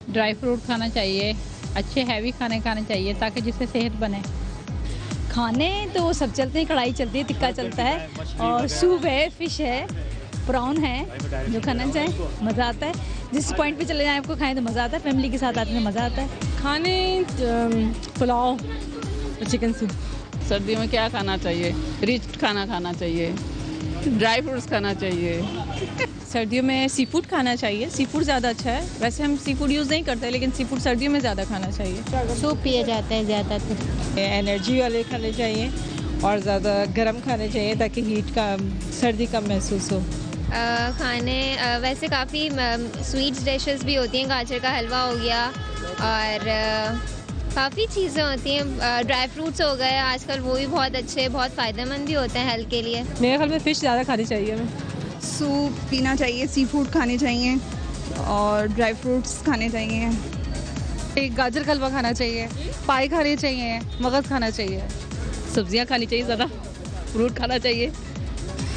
ड्राई फ्रूट खाना चाहिए, अच्छे हैवी खाने खाने चाहिए ताकि जिससे सेहत बने। खाने तो सब चलते हैं, कढ़ाई चलती है, टिक्का चलता है और सूप है, फिश है, प्राउन है, जो खाना चाहे मज़ा आता है। जिस पॉइंट पे चले जाएं आपको खाएं तो मज़ा आता है, फैमिली के साथ आते में मज़ा आता है। खाने पुलाव, चिकन सूप। सर्दियों में क्या खाना चाहिए? रिच खाना खाना चाहिए, ड्राई फ्रूट्स खाना चाहिए। सर्दियों में सी फूड खाना चाहिए, सी फूड ज़्यादा अच्छा है। वैसे हम सी फूड यूज़ नहीं करते लेकिन सी फूड सर्दियों में ज़्यादा खाना चाहिए। सूप पिया जाता है ज़्यादातर। एनर्जी वाले खाने चाहिए और ज़्यादा गर्म खाने चाहिए ताकि हीट का सर्दी कम महसूस हो। खाने वैसे काफ़ी स्वीट्स डिशेस भी होती हैं, गाजर का हलवा हो गया और काफ़ी चीज़ें होती हैं। ड्राई फ्रूट्स हो गए आजकल, वो भी बहुत अच्छे, बहुत फ़ायदेमंद भी होते हैं हेल्थ के लिए। मेरे ख्याल में फ़िश ज़्यादा खानी चाहिए हमें। सूप पीना चाहिए, सी फूड खाने चाहिए और ड्राई फ्रूट्स खाने चाहिए। एक गाजर का हलवा खाना चाहिए, पाई खाने चाहिए, मगज़ खाना चाहिए, सब्जियां खानी चाहिए, ज़्यादा फ्रूट खाना चाहिए।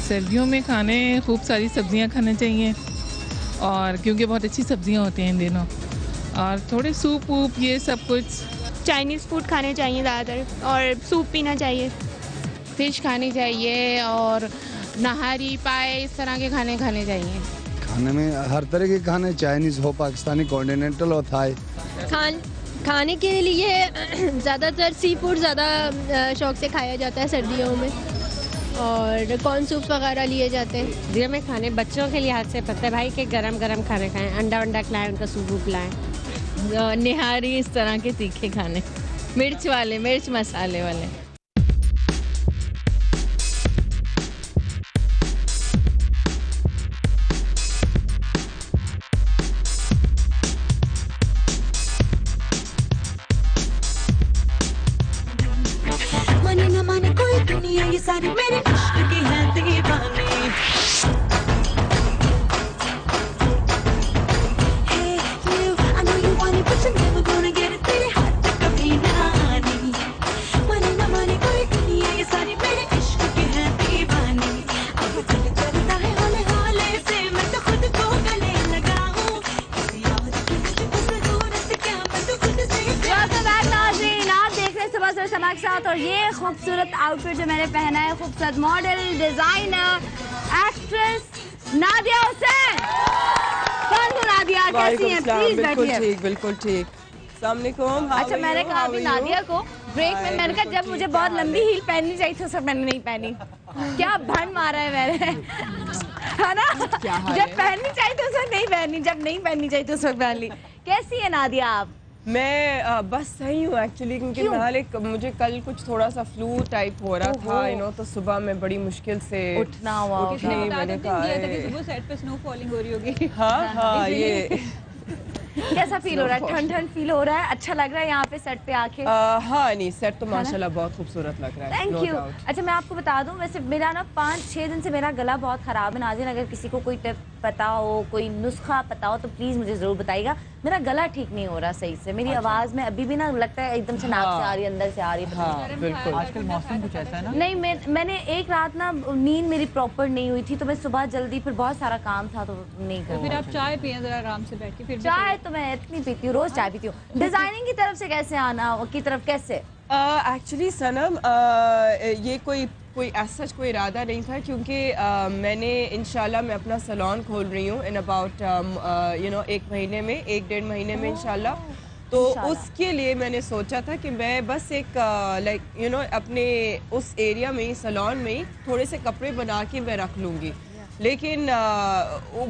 सर्दियों में खाने खूब सारी सब्जियां खाने चाहिए और क्योंकि बहुत अच्छी सब्जियां होती हैं इन दिनों, और थोड़े सूप वूप ये सब कुछ। चाइनीज़ फूड खाने चाहिए ज़्यादातर और सूप पीना चाहिए। फिश खानी चाहिए और नहारी पाए, इस तरह के खाने खाने चाहिए। खाने में हर तरह के खाने, चाइनीज़ हो, पाकिस्तानी, कॉन्टिनेंटल और थाई। खाने के लिए ज़्यादातर सी फूड ज़्यादा शौक से खाया जाता है सर्दियों में, और कॉर्न सूप वगैरह लिए जाते हैं। सर्दियों में खाने बच्चों के लिहाज से पता है भाई कि गरम गरम खाने खाएं, अंडा वंडा खिलाएं, उनका सूप वूप पिलाएं। निहारी, इस तरह के तीखे खाने, मिर्च वाले, मिर्च मसाले वाले। माने न माने कोई दुनिया, ये सारी मेरे इश्क की है दीवानी। Hey you, I know you want it but you're never gonna get it, तेरे हाथ तक कभी ना आनी। माने न माने कोई दुनिया, ये सारी मेरे इश्क की है दीवानी। अब दिल करता है हौले हौले से मैं तो खुद को गले लगाऊं, किसी और की मुझको जरूरत क्या, मैं तो खुद से वेलकम बैक नाज़रीन, आप देख रहे हैं सुबह से समय के साथ, और ये खूबसूरत आउटफिट जो मैंने पहना है, खूबसूरत model, designer, actress Nadia Hussain. कौन हो नादिया, कैसी हैं? प्लीज बैठिए। बिल्कुल ठीक। अच्छा, मैंने कहा अभी नादिया को ब्रेक में, मैंने कहा जब मुझे बहुत लंबी हील पहननी चाहिए थी, सब मैंने नहीं पहनी। क्या भन मारा है मैंने, है ना? जब पहननी चाहिए तो उसे नहीं पहनी, जब नहीं पहननी चाहिए तो उसे पहन ली। कैसी है नादिया आप? मैं बस सही हूँ एक्चुअली, क्योंकि मुझे कल कुछ थोड़ा सा फ्लू टाइप हो रहा था, तो सुबह में बड़ी मुश्किल से उठना हुआ। मैंने कहा सुबह सेट पे स्नो फॉलिंग हो रही होगी। हाँ ये कैसा फील हो रहा है? ठंड ठंड फील हो रहा है? अच्छा लग रहा है यहाँ पे सेट पे आके? हाँ नहीं, सेट तो माशाल्लाह बहुत खूबसूरत लग रहा है। Thank you. अच्छा, मैं आपको बता दूं, वैसे मेरा ना 5-6 दिन से मेरा गला बहुत ख़राब है नाज़रीन। अगर किसी को कोई टिप पता हो, कोई नुस्खा पता हो तो प्लीज़ मुझे ज़रूर बताइएगा। मेरा गला ठीक नहीं हो रहा सही से, मेरी आवाज़ में अभी भी ना लगता है एकदम से नाक से आ रही है, अंदर से आ रही है। बिल्कुल, आजकल मौसम कुछ ऐसा है ना। नहीं, मैंने एक रात ना नींद मेरी प्रॉपर नहीं हुई थी, तो मैं सुबह जल्दी, फिर बहुत सारा काम था तो नहीं कर। फिर आप चाय पिए जरा आराम से बैठ के। फिर चाय तो मैं इतनी पीती हूँ, रोज चाय पीती हूँ। डिजाइनिंग की तरफ से कैसे आना, की तरफ कैसे? एक्चुअली सनम, ये कोई ऐसा कोई इरादा नहीं था, क्योंकि मैंने इंशाल्लाह मैं अपना सैलून खोल रही हूँ इन अबाउट 1 महीने में, 1-1.5 महीने में इंशाल्लाह। तो उसके लिए मैंने सोचा था कि मैं बस एक अपने उस एरिया में ही, सैलून में ही थोड़े से कपड़े बना के मैं रख लूँगी। लेकिन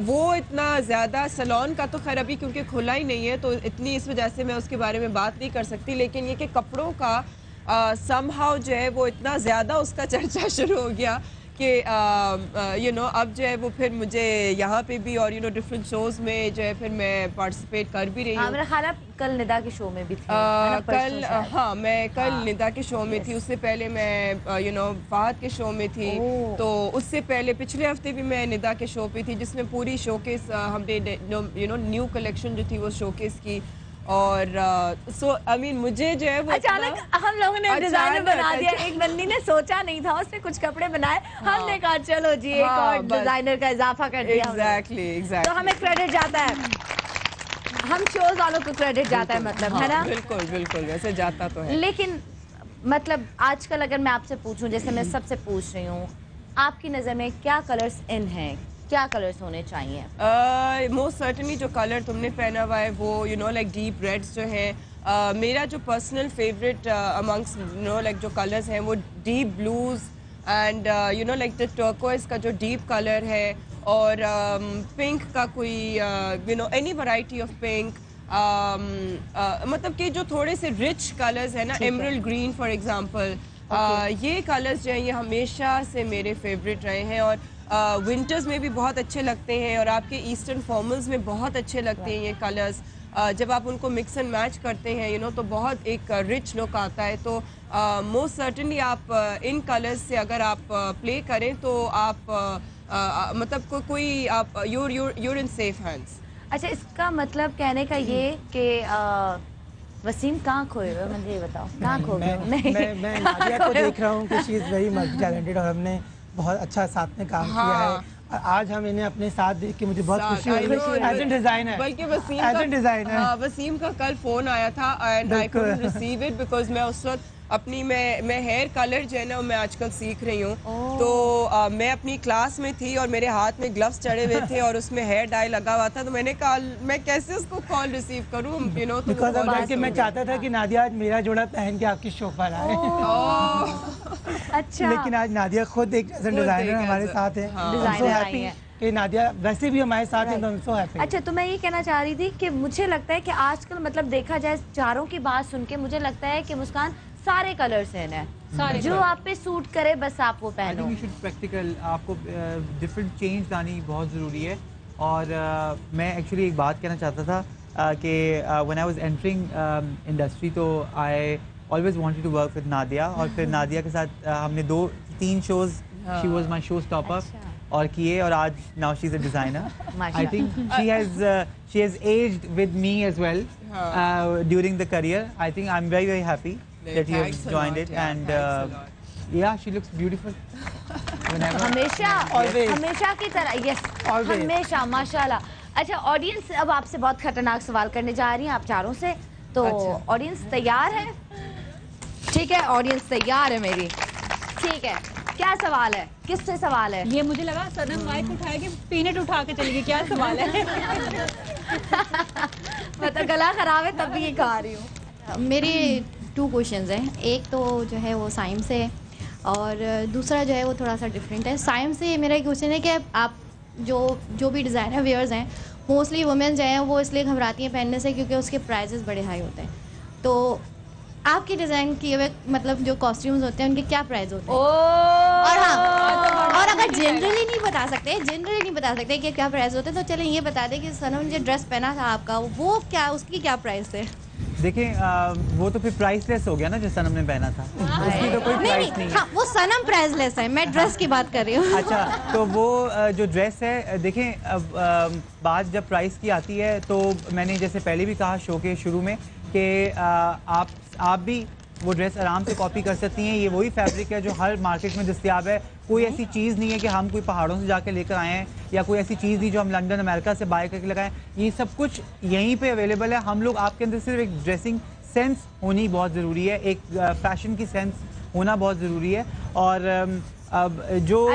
वो इतना ज़्यादा सैलून का तो खैर अभी क्योंकि खुला ही नहीं है, तो इतनी इस वजह से मैं उसके बारे में बात नहीं कर सकती। लेकिन ये कि कपड़ों का समहाउ जो है वो इतना ज़्यादा उसका चर्चा शुरू हो गया कि यू नो अब जो है वो फिर मुझे यहाँ पे भी और यू नो डिफरेंट शोज में जो है फिर मैं पार्टिसिपेट कर भी रही हूँ। मेरा ख्याल है कल निदा के शो में भी थी। कल हाँ मैं कल निदा के शो में थी, उससे पहले मैं यू नो फहद के शो में थी, तो उससे पहले पिछले हफ्ते भी मैं निदा के शो पे थी जिसमें पूरी शोकेस हमने यू नो न्यू कलेक्शन जो थी वो शोकेस की। और सो आई मीन मुझे जो है वो अचानक हम लोगों ने डिजाइनर बना दिया। एक बंदी ने सोचा नहीं था, उसने कुछ कपड़े बनाए, हमने कहा चलो जी एक और डिजाइनर का इजाफा कर दिया। एग्जैक्टली तो हमें क्रेडिट जाता है, हम शोज वालों को क्रेडिट जाता है, मतलब है ना। बिल्कुल बिल्कुल वैसे जाता तो है। लेकिन मतलब आजकल अगर मैं आपसे पूछूं, जैसे मैं सबसे पूछ रही हूँ, आपकी नज़र में क्या कलर्स इन हैं, क्या कलर्स होने चाहिए? मोस्ट सर्टनली जो कलर तुमने पहना हुआ है वो you know like deep reds जो है। मेरा जो personal favourite amongst you know like जो कलर्स हैं वो deep blues and you know like the turquoise का जो डीप कलर है, और पिंक का कोई you know any variety of pink, मतलब कि जो थोड़े से रिच कलर्स है ना, एमरल्ड ग्रीन फॉर एग्जांपल, ये कलर्स जो हैं ये हमेशा से मेरे फेवरेट रहे हैं और विंटर्स में भी बहुत अच्छे लगते हैं और आपके ईस्टर्न फॉर्मल्स में बहुत अच्छे लगते हैं ये कलर्स। जब आप उनको मिक्स एंड मैच करते हैं यू नो तो बहुत एक रिच लुक आता है। तो मोस्ट सर्टनली आप इन कलर्स से अगर आप प्ले करें तो आप मतलब कोई आप यूर इन सेफ हैंड्स। अच्छा, इसका मतलब कहने का ये कि वसीम कहाँ खोए हुए, मुझे ये बताओ कहाँ खो गए? मैं नादिया को देख रहा हूँ कि she is very multi talented और हमने बहुत अच्छा साथ में काम किया है और आज हम इन्हें अपने साथ देख के मुझे बहुत खुशी हो रही है एज ए डिजाइनर। बल्कि वसीम का कल फोन आया था and I couldn't receive it because मैं उस वक्त अपनी मैं हेयर कलर जो है ना मैं आजकल सीख रही हूँ। तो मैं अपनी क्लास में थी और मेरे हाथ में ग्लव्स चढ़े हुए थे और उसमें हेयर डाई लगा हुआ था, तो मैंने कहा मैं कैसे उसको कॉल रिसीव करूँ यू नो। बिकॉज़ मैं चाहता था कि नादिया आज मेरा जोड़ा पहन के आपकी शो पर आए। अच्छा, लेकिन आज नादिया खुद एक डिजाइनर हमारे साथ है, कि नादिया वैसे भी हमारे साथ है, तो हम सो हैप्पी। अच्छा, तो मैं ये कहना चाह रही थी कि मुझे लगता है कि आजकल मतलब देखा जाए चारों की बात सुन के मुझे लगता है कि मुस्कान सारे कलर्स हैं, सारे जो आप पे सूट करे बस आप वो पहनो। प्रैक्टिकल आपको डिफरेंट चेंज लानी बहुत ज़रूरी है। और मैं एक्चुअली एक बात कहना चाहता था कि when I was entering industry तो I always wanted to work with Nadia, और फिर नादिया के साथ हमने 2-3 shows, she was my show stopper और किए, और आज now she is a designer. I think she has aged with me as well during the career. I think I am very very happy that you have joined it and yeah, she looks beautiful whenever, हमेशा की तरह। yes, हमेशा माशाल्लाह। अच्छा, audience अब आपसे बहुत खतरनाक सवाल करने जा रही हैं आप चारों से, तो ऑडियंस तैयार है? ठीक है, ऑडियंस तैयार है मेरी। ठीक है, क्या सवाल है, किससे सवाल है? ये मुझे लगा सनम माइक उठाए के पीनट उठा के चली गई, क्या सवाल है? मतलब गला खराब है तब भी ये खा रही हूँ। मेरे 2 क्वेश्चंस हैं। एक तो जो है वो साइंस से है और दूसरा जो है वो थोड़ा सा डिफरेंट है। साइंस से मेरा एक क्वेश्चन है कि आप जो भी डिज़ाइनर वेयर्स हैं, मोस्टली वुमेन जो हैं वो इसलिए घबराती हैं पहनने से क्योंकि उसके प्राइजेस बड़े हाई होते हैं। तो आपके डिज़ाइन किए हुए मतलब जो कॉस्ट्यूम्स होते हैं उनके क्या प्राइस होते हैं? और हाँ, और अगर जनरली नहीं बता सकते कि क्या प्राइस होते हैं तो चलें ये बता दें कि सनम जो ड्रेस पहना था आपका वो क्या, उसकी क्या प्राइस है? देखें वो तो फिर प्राइसलेस हो गया ना जो सनम ने पहना था, उसकी तो कोई प्राइस नहीं है। हाँ, वो सनम प्राइसलेस है, मैं ड्रेस की बात कर रही हूँ। अच्छा, तो वो जो ड्रेस है, देखें अब बात जब प्राइस की आती है तो मैंने जैसे पहले भी कहा शो के शुरू में कि आप भी वो ड्रेस आराम से कॉपी कर सकती हैं। ये वही फैब्रिक है जो हर मार्केट में दस्तयाब है। कोई ऐसी चीज़ नहीं है कि हम कोई पहाड़ों से जाके लेकर आए हैं, या कोई ऐसी चीज़ नहीं जो हम लंदन अमेरिका से बाय करके लगाएं। ये सब कुछ यहीं पे अवेलेबल है। हम लोग, आपके अंदर सिर्फ एक ड्रेसिंग सेंस होनी बहुत ज़रूरी है, एक फैशन की सेंस होना बहुत ज़रूरी है। और अब जो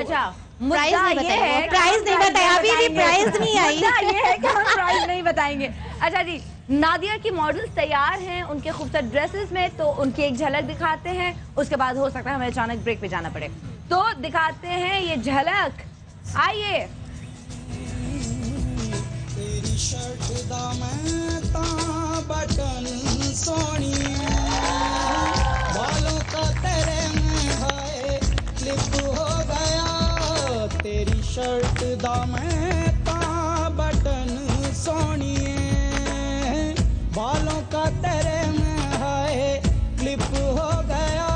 प्राइस नहीं बताया, अभी भी प्राइस नहीं आई। ये है कि हम प्राइस नहीं बताएंगे। अच्छा जी, नादिया की मॉडल्स तैयार हैं उनके खूबसूरत ड्रेसेस में, तो उनकी एक झलक दिखाते हैं, उसके बाद हो सकता है हमें अचानक ब्रेक पे जाना पड़े, तो दिखाते हैं ये झलक। आइए। तेरी शर्ट दा मैं ता बटन सोनिया, बालों का तेरे में हाय क्लिप हो गया। शर्ट दा मैं ता बटन सोनिए बालों का तेरे में हाय क्लिप हो गया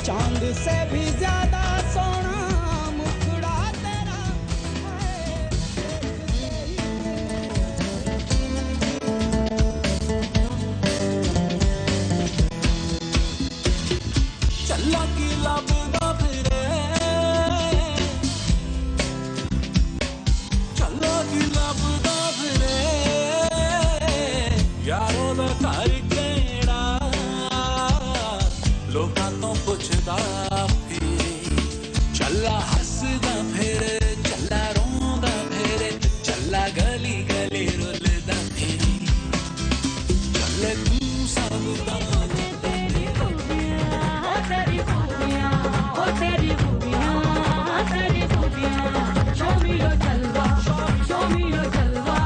चांद से भी ज्यादा सोना मुखड़ा तेरा चला की लबदा फिरे चला की लबदा फिरे यारों दा घर केड़ा लोकां तो पुछदा फिरे चला हसदा फिरे चला रोंदा फिरे चला गली गली रुलदा फिरे चले तू सब दा तेरी खूबियां ओ तेरी खूबियां तेरी खूबियां शो मी योर जलवा शो मी योर जलवा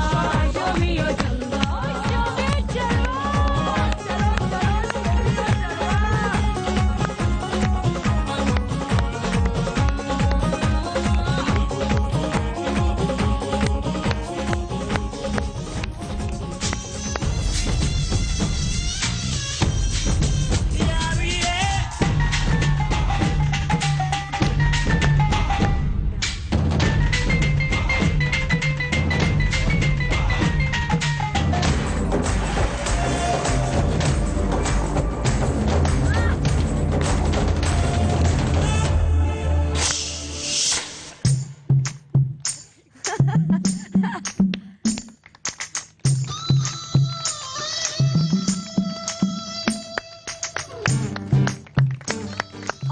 शो मी योर जलवा शो मी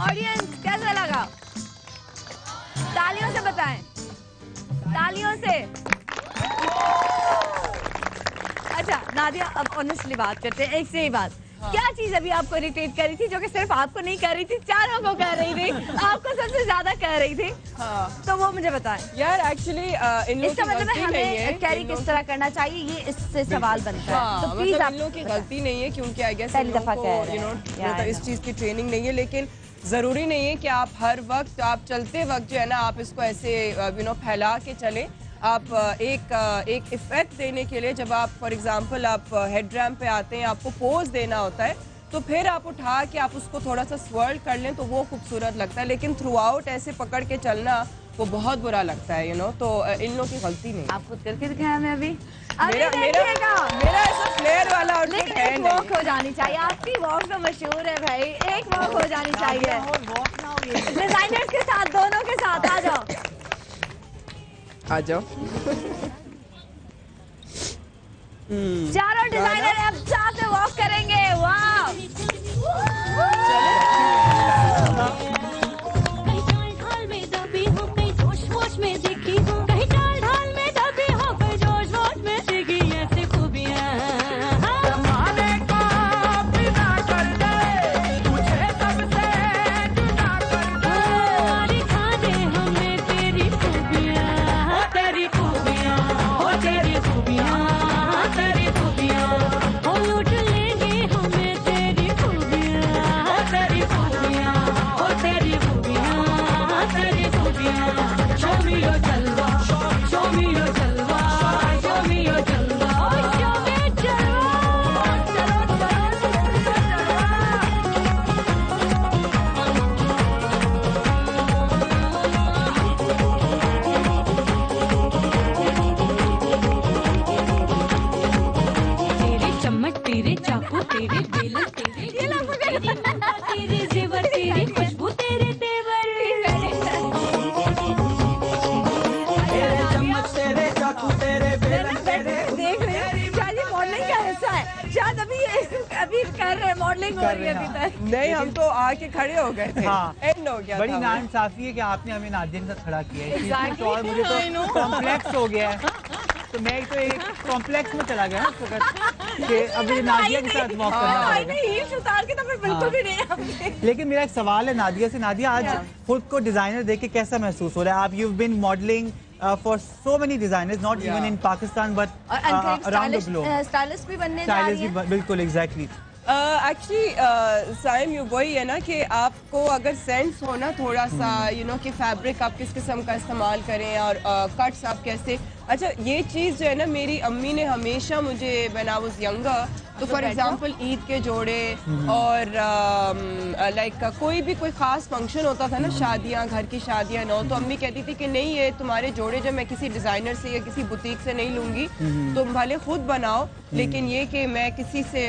ऑडियंस कैसा लगा? तालियों से बताएं, तालियों से। अच्छा नादिया, अब ऑनेस्टली बात करते हैं, एक से ही बात। क्या चीज अभी आपको इरिटेट कर रही थी जो कि सिर्फ आपको नहीं कर रही थी, चारों को कर रही थी, आपको सबसे ज्यादा कर रही थी? हाँ। तो वो मुझे बताएं यार। एक्चुअली इसका मतलब है हमें कैरी किस तरह करना चाहिए, ये इससे सवाल बनता है। हाँ, तो प्लीज मतलब इन लोगों की गलती नहीं है क्योंकि आई गेस पहली दफा कह रहे हैं, मतलब इस चीज की ट्रेनिंग नहीं है, लेकिन ज़रूरी नहीं है कि आप हर वक्त आप चलते वक्त जो है ना आप इसको ऐसे फैला के चलें। आप एक इफेक्ट देने के लिए जब आप फॉर एग्जांपल आप हेड रैम्प पे आते हैं, आपको पोज देना होता है, तो फिर आप उठा के आप उसको थोड़ा सा स्वर्ल कर लें तो वो खूबसूरत लगता है, लेकिन थ्रू आउट ऐसे पकड़ के चलना वो बहुत बुरा लगता है, तो इन लोगों की गलती नहीं। आप खुद करके दिखाया मैं अभी मेरा ऐसा फ्लेयर वाला आउटफिट है नहीं। वॉक हो जानी चाहिए, आपकी वॉक तो मशहूर है भाई, एक वॉक हो जानी चाहिए डिजाइनर्स के साथ, दोनों के साथ। आ जाओ आ जाओ। चारों डिजाइनर अब साथ में वॉक करेंगे। वाह, मॉडलिंग हो रही है अभी तक। नहीं, हम तो आके खड़े हो गए थे। हाँ, एंड हो गया। बड़ी नाइंसाफी है कि आपने हमें नादिया के साथ खड़ा किया है। exactly. और मुझे तो कॉम्प्लेक्स हो गया है, तो मैं तो एक कॉम्प्लेक्स में चला गया कि अब ये नादिया के साथ वॉक करना पड़ेगा। उतार के तो फिर बिल्कुल भी नहीं। लेकिन मेरा एक सवाल है नादिया से। नादिया, आज खुद को डिजाइनर देख के कैसा महसूस हो रहा है? आप you been modelling for so many designers, not even in Pakistan but around the globe. Stylist भी बनने जा रही हैं। बिल्कुल, exactly. एक्चुअली साइम ये वही है ना कि आपको अगर सेंस हो ना थोड़ा सा कि फैब्रिक आप किस किस्म का इस्तेमाल करें और कट्स आप कैसे। अच्छा ये चीज़ जो है ना मेरी अम्मी ने हमेशा मुझे व्हेन आई वाज यंगर तो फॉर एग्जांपल ईद के जोड़े और लाइक कोई ख़ास फंक्शन होता था ना, शादियां, घर की शादियां ना हो, तो अम्मी कहती थी कि नहीं ये तुम्हारे जोड़े जो मैं किसी डिज़ाइनर से या किसी बुटीक से नहीं लूँगी, तुम भले खुद बनाओ लेकिन ये कि मैं किसी से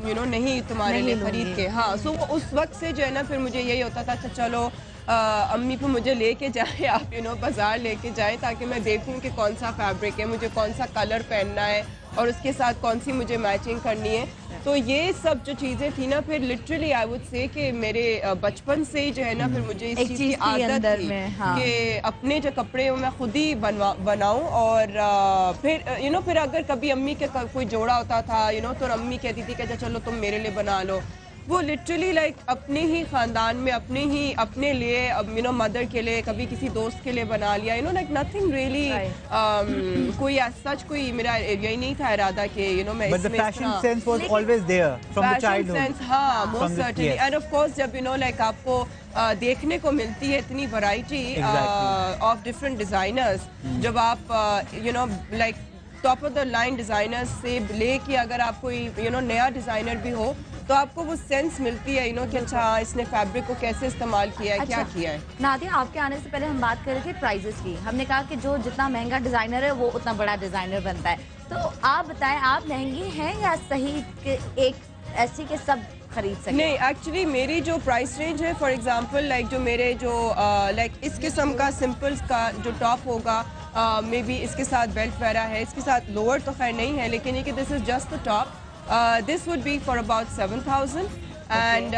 नहीं तुम्हारे लिए खरीद के। हाँ सो उस वक्त से जो है ना फिर मुझे यही होता था अच्छा चलो अम्मी को मुझे लेके जाए आप बाज़ार लेके जाएं ताकि मैं देखूं कि कौन सा फैब्रिक है, मुझे कौन सा कलर पहनना है और उसके साथ कौन सी मुझे मैचिंग करनी है। तो ये सब जो चीज़ें थी ना फिर लिटरली आई वुड से कि मेरे बचपन से ही जो है ना फिर मुझे इस चीज़ की आदत थी कि अपने जो कपड़े मैं खुद ही बनाऊं और फिर फिर अगर कभी अम्मी के कोई जोड़ा होता था तो अम्मी कहती थी कि अच्छा चलो तुम मेरे लिए बना लो। वो लिटरली लाइक अपने ही ख़ानदान में अपने लिए मदर के लिए कभी किसी दोस्त के लिए बना लिया लाइक नथिंग रियली कोई सच कोई मेरा यही नहीं था इरादा कि मैं इसमें fashion sense was always there from the childhood. हाँ most certainly and of course जब लाइक आपको देखने को मिलती है इतनी वैरायटी ऑफ डिफरेंट डिज़ाइनर्स, जब आप like top of the line designers से लेके अगर आप कोई नया डिज़ाइनर भी हो तो आपको वो सेंस मिलती है कि अच्छा इसने फैब्रिक को कैसे इस्तेमाल किया है, अच्छा, क्या किया है। नादिया आपके आने से पहले हम बात कर रहे थे प्राइजेस की, हमने कहा कि जो जितना महंगा डिज़ाइनर है वो उतना बड़ा डिज़ाइनर बनता है, तो आप बताएं आप महंगी हैं या सही के एक ऐसी के सब खरीद सकते? नहीं एक्चुअली मेरी जो प्राइस रेंज है फॉर एग्जांपल लाइक जो मेरे जो लाइक इस किस्म का सिंपल का जो टॉप होगा मे बी इसके साथ बेल्ट वगैरह है, इसके साथ लोअर तो खैर नहीं है लेकिन ये कि this is just the top, this would be for about 7,000 and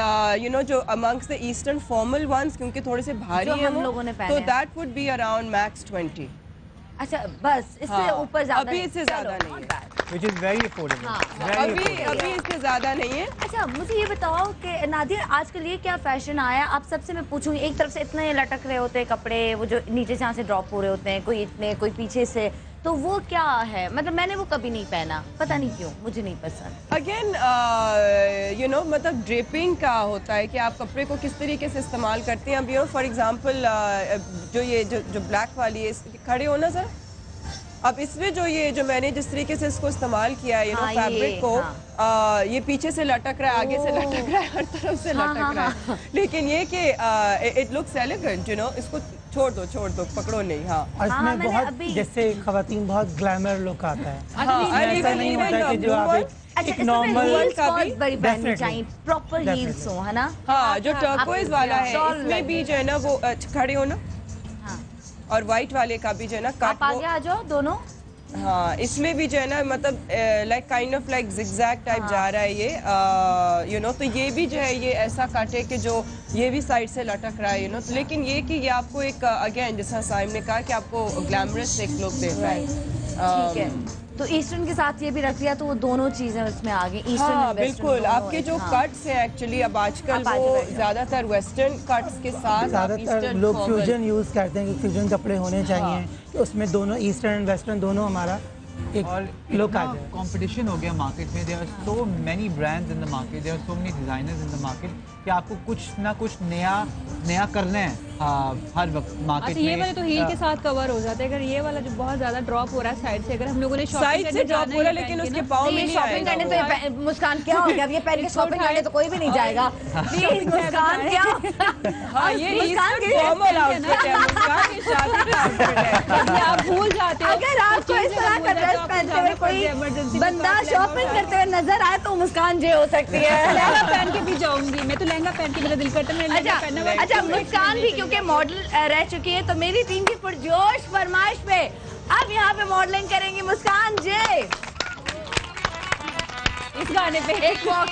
जो amongst the eastern formal ones क्योंकि थोड़े से भारी हैं वो तो that would be around max 20। अच्छा बस इससे ऊपर ज़्यादा अभी इससे ज़्यादा नहीं है which is very affordable। अभी इससे ज़्यादा नहीं है। अच्छा मुझे ये बताओ कि नादिया आजकल ये क्या फैशन आया, आप सबसे मैं पूछूंगी, एक तरफ से इतने लटक रहे होते हैं कपड़े वो जो नीचे जहाँ से ड्रॉप हो रहे होते हैं, कोई इतने कोई पीछे से, तो वो क्या है? मतलब मैंने वो कभी नहीं पहना, पता नहीं क्यों मुझे नहीं पसंद। अगेन मतलब ड्रेपिंग का होता है कि आप कपड़े को किस तरीके से इस्तेमाल करते हैं। अब फॉर एग्जांपल जो ब्लैक वाली है खड़े हो ना सर, अब इसमें जो मैंने जिस तरीके से इसको इस्तेमाल किया है फैब्रिक को ये पीछे से लटक रहा है, आगे से लटक रहा है, हर तरफ से लटक रहा है, लेकिन ये कि इट लुक्स एलिगेंट इसको छोड़ दो पकड़ो नहीं। हाँ और इसमें बहुत जैसे खवातीन बहुत ग्लैमर लुक आता है, ऐसा नहीं होता कि जो आप एक नॉर्मल का भी बड़ी पहननी चाहिए, प्रॉपर हील्स हो, है ना। हाँ जो टर्कोइज वाला है इसमें भी जो है ना वो खड़े हो ना, और वाइट वाले का भी जो है ना आप आगे आ जाओ दोनों। हाँ इसमें भी जो है ना मतलब like kind of like zigzag type जा रहा है ये तो ये भी जो है ये ऐसा कट है कि जो ये भी साइड से लटक रहा है तो लेकिन ये कि ये आपको एक अगेन जैसा साइम ने कहा कि आपको ग्लैमरस एक लुक देता है। ठीक है तो ईस्टर्न के साथ ये भी रख लिया तो वो दोनों चीजें उसमें आ गई। हाँ बिल्कुल आपके जो कट्स हैं एक्चुअली अब आजकल वो ज्यादातर वेस्टर्न कट्स के साथ ज्यादातर लोग फ्यूजन यूज करते हैं कि फ्यूजन कपड़े होने चाहिए, तो उसमें दोनों ईस्टर्न एंड वेस्टर्न दोनों हमारा एक लुक आ जाए। कंपटीशन हो गया मार्केट में, there are so many brands in the market, there are so many designers in the market कि आपको कुछ ना कुछ नया करना है हर वक्त मार्केट में। ये वाले तो हील के साथ कवर हो जाते हैं, अगर ये वाला जो बहुत ज्यादा ड्रॉप हो रहा है साइड से, अगर हम लोगों ने साइड से ड्रॉप हो रहा है लेकिन उसके पाँव में नहीं शॉपिंग करने तो मुस्कान क्या हो गया, अब ये पहन के शॉपिंग करने तो कोई भी नहीं जाएगा। प्लीज मुस्कान क्या हाँ ये फॉर्मल आउटफिट है, मुस्कान की शादी का आउटफिट है। आप भूल जाते हो अगर आपको इस तरह का ड्रेस पहनते हुए कोई बंदा शॉपिंग करते हुए नजर आए तो मुस्कान जे हो सकती है। लहंगा पहन के भी जाऊंगी मैं, तो लहंगा पहन के मेरा दिल करता है मैं लहंगा पहनना। अच्छा मुस्कान भी क्योंकि मॉडल रह चुकी है तो मेरी टीम की पुरजोश फरमाइश पे अब यहाँ पे मॉडलिंग करेंगी मुस्कान जे इस गाने पे एक वॉक।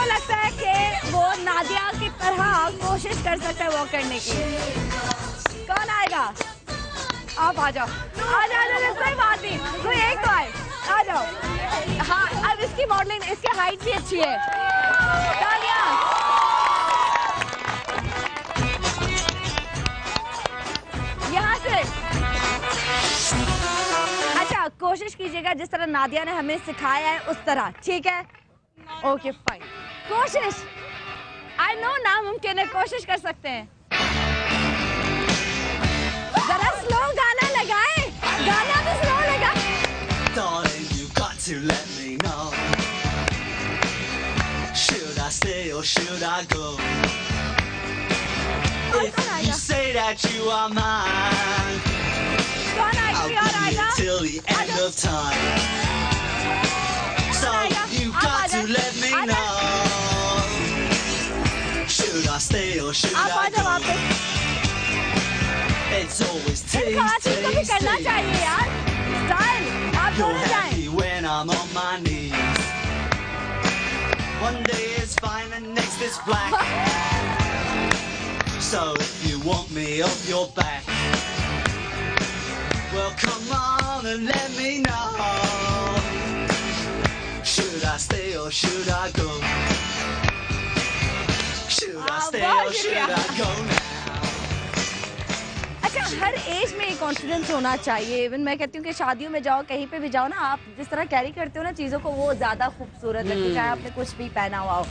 किसको लगता है कि वो नादिया की तरह कोशिश कर सकता है वॉक करने की? कौन आएगा? आप आ जाओ, आ जाओ, कोई बात नहीं, कोई एक तो आए, आ जाओ। हाँ, अब इसकी मॉडलिंग, इसकी हाइट भी अच्छी है। तालियां। यहाँ से अच्छा कोशिश कीजिएगा जिस तरह नादिया ने हमें सिखाया है उस तरह, ठीक है? Okay fine. कोशिश, आई नो नामुमकिन है, कोशिश कर सकते हैं। जरा स्लो गाना लगाए, गाना तो स्लो लगा। Darling, you got to let me know. Should I stay or should I go? If you say that you are mine, I'll be here till the end of time. So you got to let me know. Should I stay or should I go? It's always tease, tease, करना चाहिए यार, style, आप You're दोनों जाएं। happy when I'm on my knees. One day it's fine and next it's black. So if you want me off your back, well come on and let me know. Should I stay or should I go? Should I stay or should I go now? अच्छा, हर as में confidence होना चाहिए। Even मैं कहती हूँ कि शादियों में जाओ, कहीं पे भी जाओ ना, आप जिस तरह कैरी करते हो ना चीज़ों को, वो ज़्यादा खूबसूरत लगती है, चाहे आपने कुछ भी पहना हुआ हो।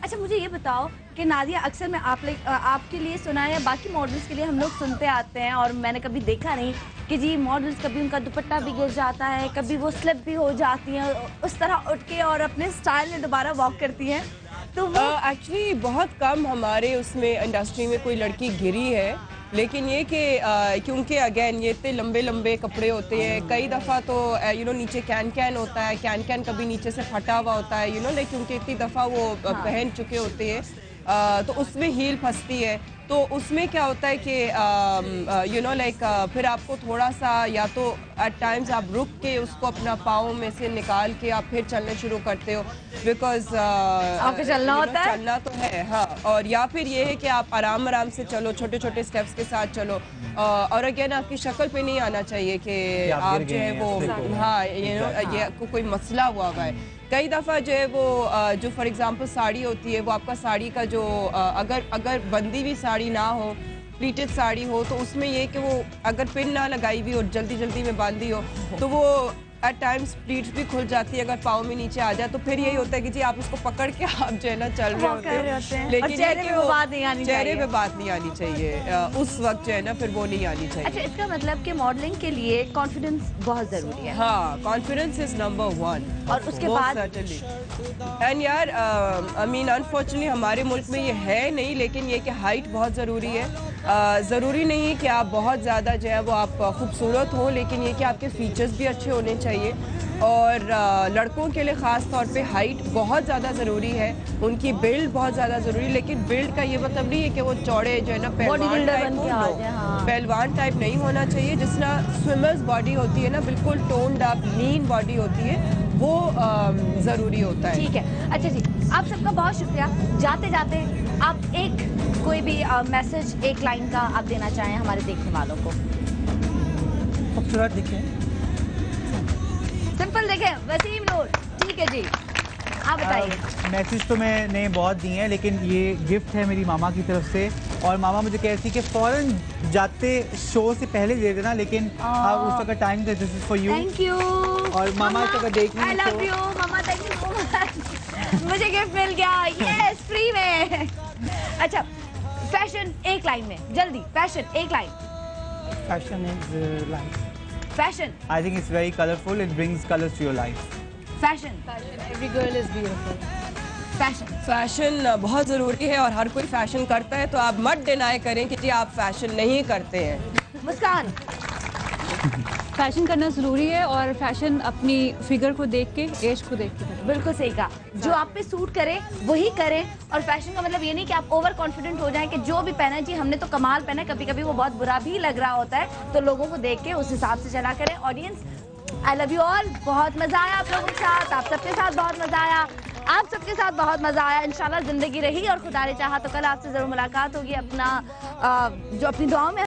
अच्छा, मुझे ये बताओ कि नादिया, अक्सर मैं आपके लिए सुना है या बाकी मॉडल्स के लिए हम लोग सुनते आते हैं, और मैंने कभी देखा नहीं कि जी मॉडल्स कभी उनका दुपट्टा भी गिर जाता है, कभी वो स्लिप भी हो जाती हैं, उस तरह उठ के और अपने स्टाइल में दोबारा वॉक करती हैं। तो एक्चुअली बहुत कम हमारे उसमें इंडस्ट्री में कोई लड़की गिरी है, लेकिन ये कि क्योंकि अगेन ये इतने लंबे लंबे कपड़े होते हैं, कई दफ़ा तो नीचे कैन होता है, कैन कभी नीचे से फटा हुआ होता है, लाइक क्योंकि इतनी दफ़ा वो पहन चुके होते हैं, तो उसमें हील फंसती है, तो उसमें क्या होता है कि लाइक फिर आपको थोड़ा सा, या तो एट टाइम्स आप रुक के उसको अपना पाँव में से निकाल के आप फिर चलने शुरू करते हो, बिकॉज आपको चलना होता है, चलना तो है। हाँ, और या फिर ये है कि आप आराम आराम से चलो, छोटे छोटे स्टेप्स के साथ चलो, और अगेन आपकी शक्ल पे नहीं आना चाहिए कि आप जो है वो, हाँ ये कोई मसला हुआ है। कई दफ़ा जो है वो जो फॉर एग्जांपल साड़ी होती है, वो आपका साड़ी का जो अगर बंदी हुई साड़ी ना हो, प्लीटेड साड़ी हो, तो उसमें ये कि वो अगर पिन ना लगाई हुई और जल्दी जल्दी में बांधी हो, तो वो एट टाइम्स प्लीट्स भी खुल जाती है, अगर पाँव में नीचे आ जाए, तो फिर यही होता है कि जी आप उसको पकड़ के आप जो है ना चल रहे होते हैं, लेकिन चेहरे पे बात नहीं आनी चाहिए, चेहरे पे बात नहीं आनी चाहिए, उस वक्त जो है ना फिर वो नहीं आनी चाहिए। अच्छा, इसका मतलब कि मॉडलिंग के लिए कॉन्फिडेंस बहुत ज़रूरी है। हाँ, कॉन्फिडेंस इज नंबर 1, और उसके बाद एंड यार आई मीन अनफॉर्चुनेटली हमारे मुल्क में ये है नहीं, लेकिन ये कि हाइट बहुत ज़रूरी है। ज़रूरी नहीं है कि आप बहुत ज़्यादा जो है वो आप खूबसूरत हो, लेकिन ये कि आपके फीचर्स भी अच्छे होने चाहिए, और लड़कों के लिए ख़ास तौर पे हाइट बहुत ज़्यादा ज़रूरी है, उनकी बिल्ड बहुत ज़्यादा ज़रूरी है, लेकिन बिल्ड का ये मतलब नहीं है कि वो चौड़े जो है ना पहलवान टाइप हो, पहलवान टाइप नहीं होना चाहिए, जिस तरह स्विमर्स बॉडी होती है ना, बिल्कुल टोन्ड अप लीन बॉडी होती है, वो ज़रूरी होता है। ठीक है। अच्छा जी, आप सबका बहुत शुक्रिया। जाते जाते आप एक कोई भी मैसेज, एक लाइन का आप देना चाहें हमारे देखने वालों को? खूबसूरत दिखें, सिंपल देखें, वसीम नूर। ठीक है जी, आप बताइए। मैसेज तो मैंने बहुत दिए हैं, लेकिन ये गिफ्ट है मेरी मामा की तरफ से, और मामा मुझे कहती कि फ़ौरन जाते शो से पहले दे देना, लेकिन उस वक्त टाइम था। This is for you. Thank you और मामा देख I love you mama, thank you so much. मुझे गिफ्ट मिल गया, यस, फ्री में। अच्छा, फैशन एक लाइन में, जल्दी, फैशन एक line. Fashion is life. Fashion. I think it's very colorful. It brings colors to your life. Fashion. Every girl is beautiful. Fashion. Fashion बहुत ज़रूरी है, और हर कोई फैशन करता है, तो आप मत डिनाई करें कि जी आप फैशन नहीं करते हैं। मुस्कान। फैशन करना ज़रूरी है, और फैशन अपनी फिगर को देख के, एज को देख के। बिल्कुल सही कहा, जो आप पे सूट करे वही करें, और फैशन का मतलब ये नहीं कि आप ओवर कॉन्फिडेंट हो जाएं कि जो भी पहना जी हमने तो कमाल पहना, कभी कभी वो बहुत बुरा भी लग रहा होता है, तो लोगों को देख के उस हिसाब से चला करें। Audience, I love you all, बहुत मज़ा आया आप लोगों के साथ, आप सबके साथ बहुत मज़ा आया। आप सबके साथ बहुत मजा आया, इंशाल्लाह जिंदगी रही और खुदा ने चाहा तो कल आपसे जरूर मुलाकात होगी। अपना जो अपनी दुआओं में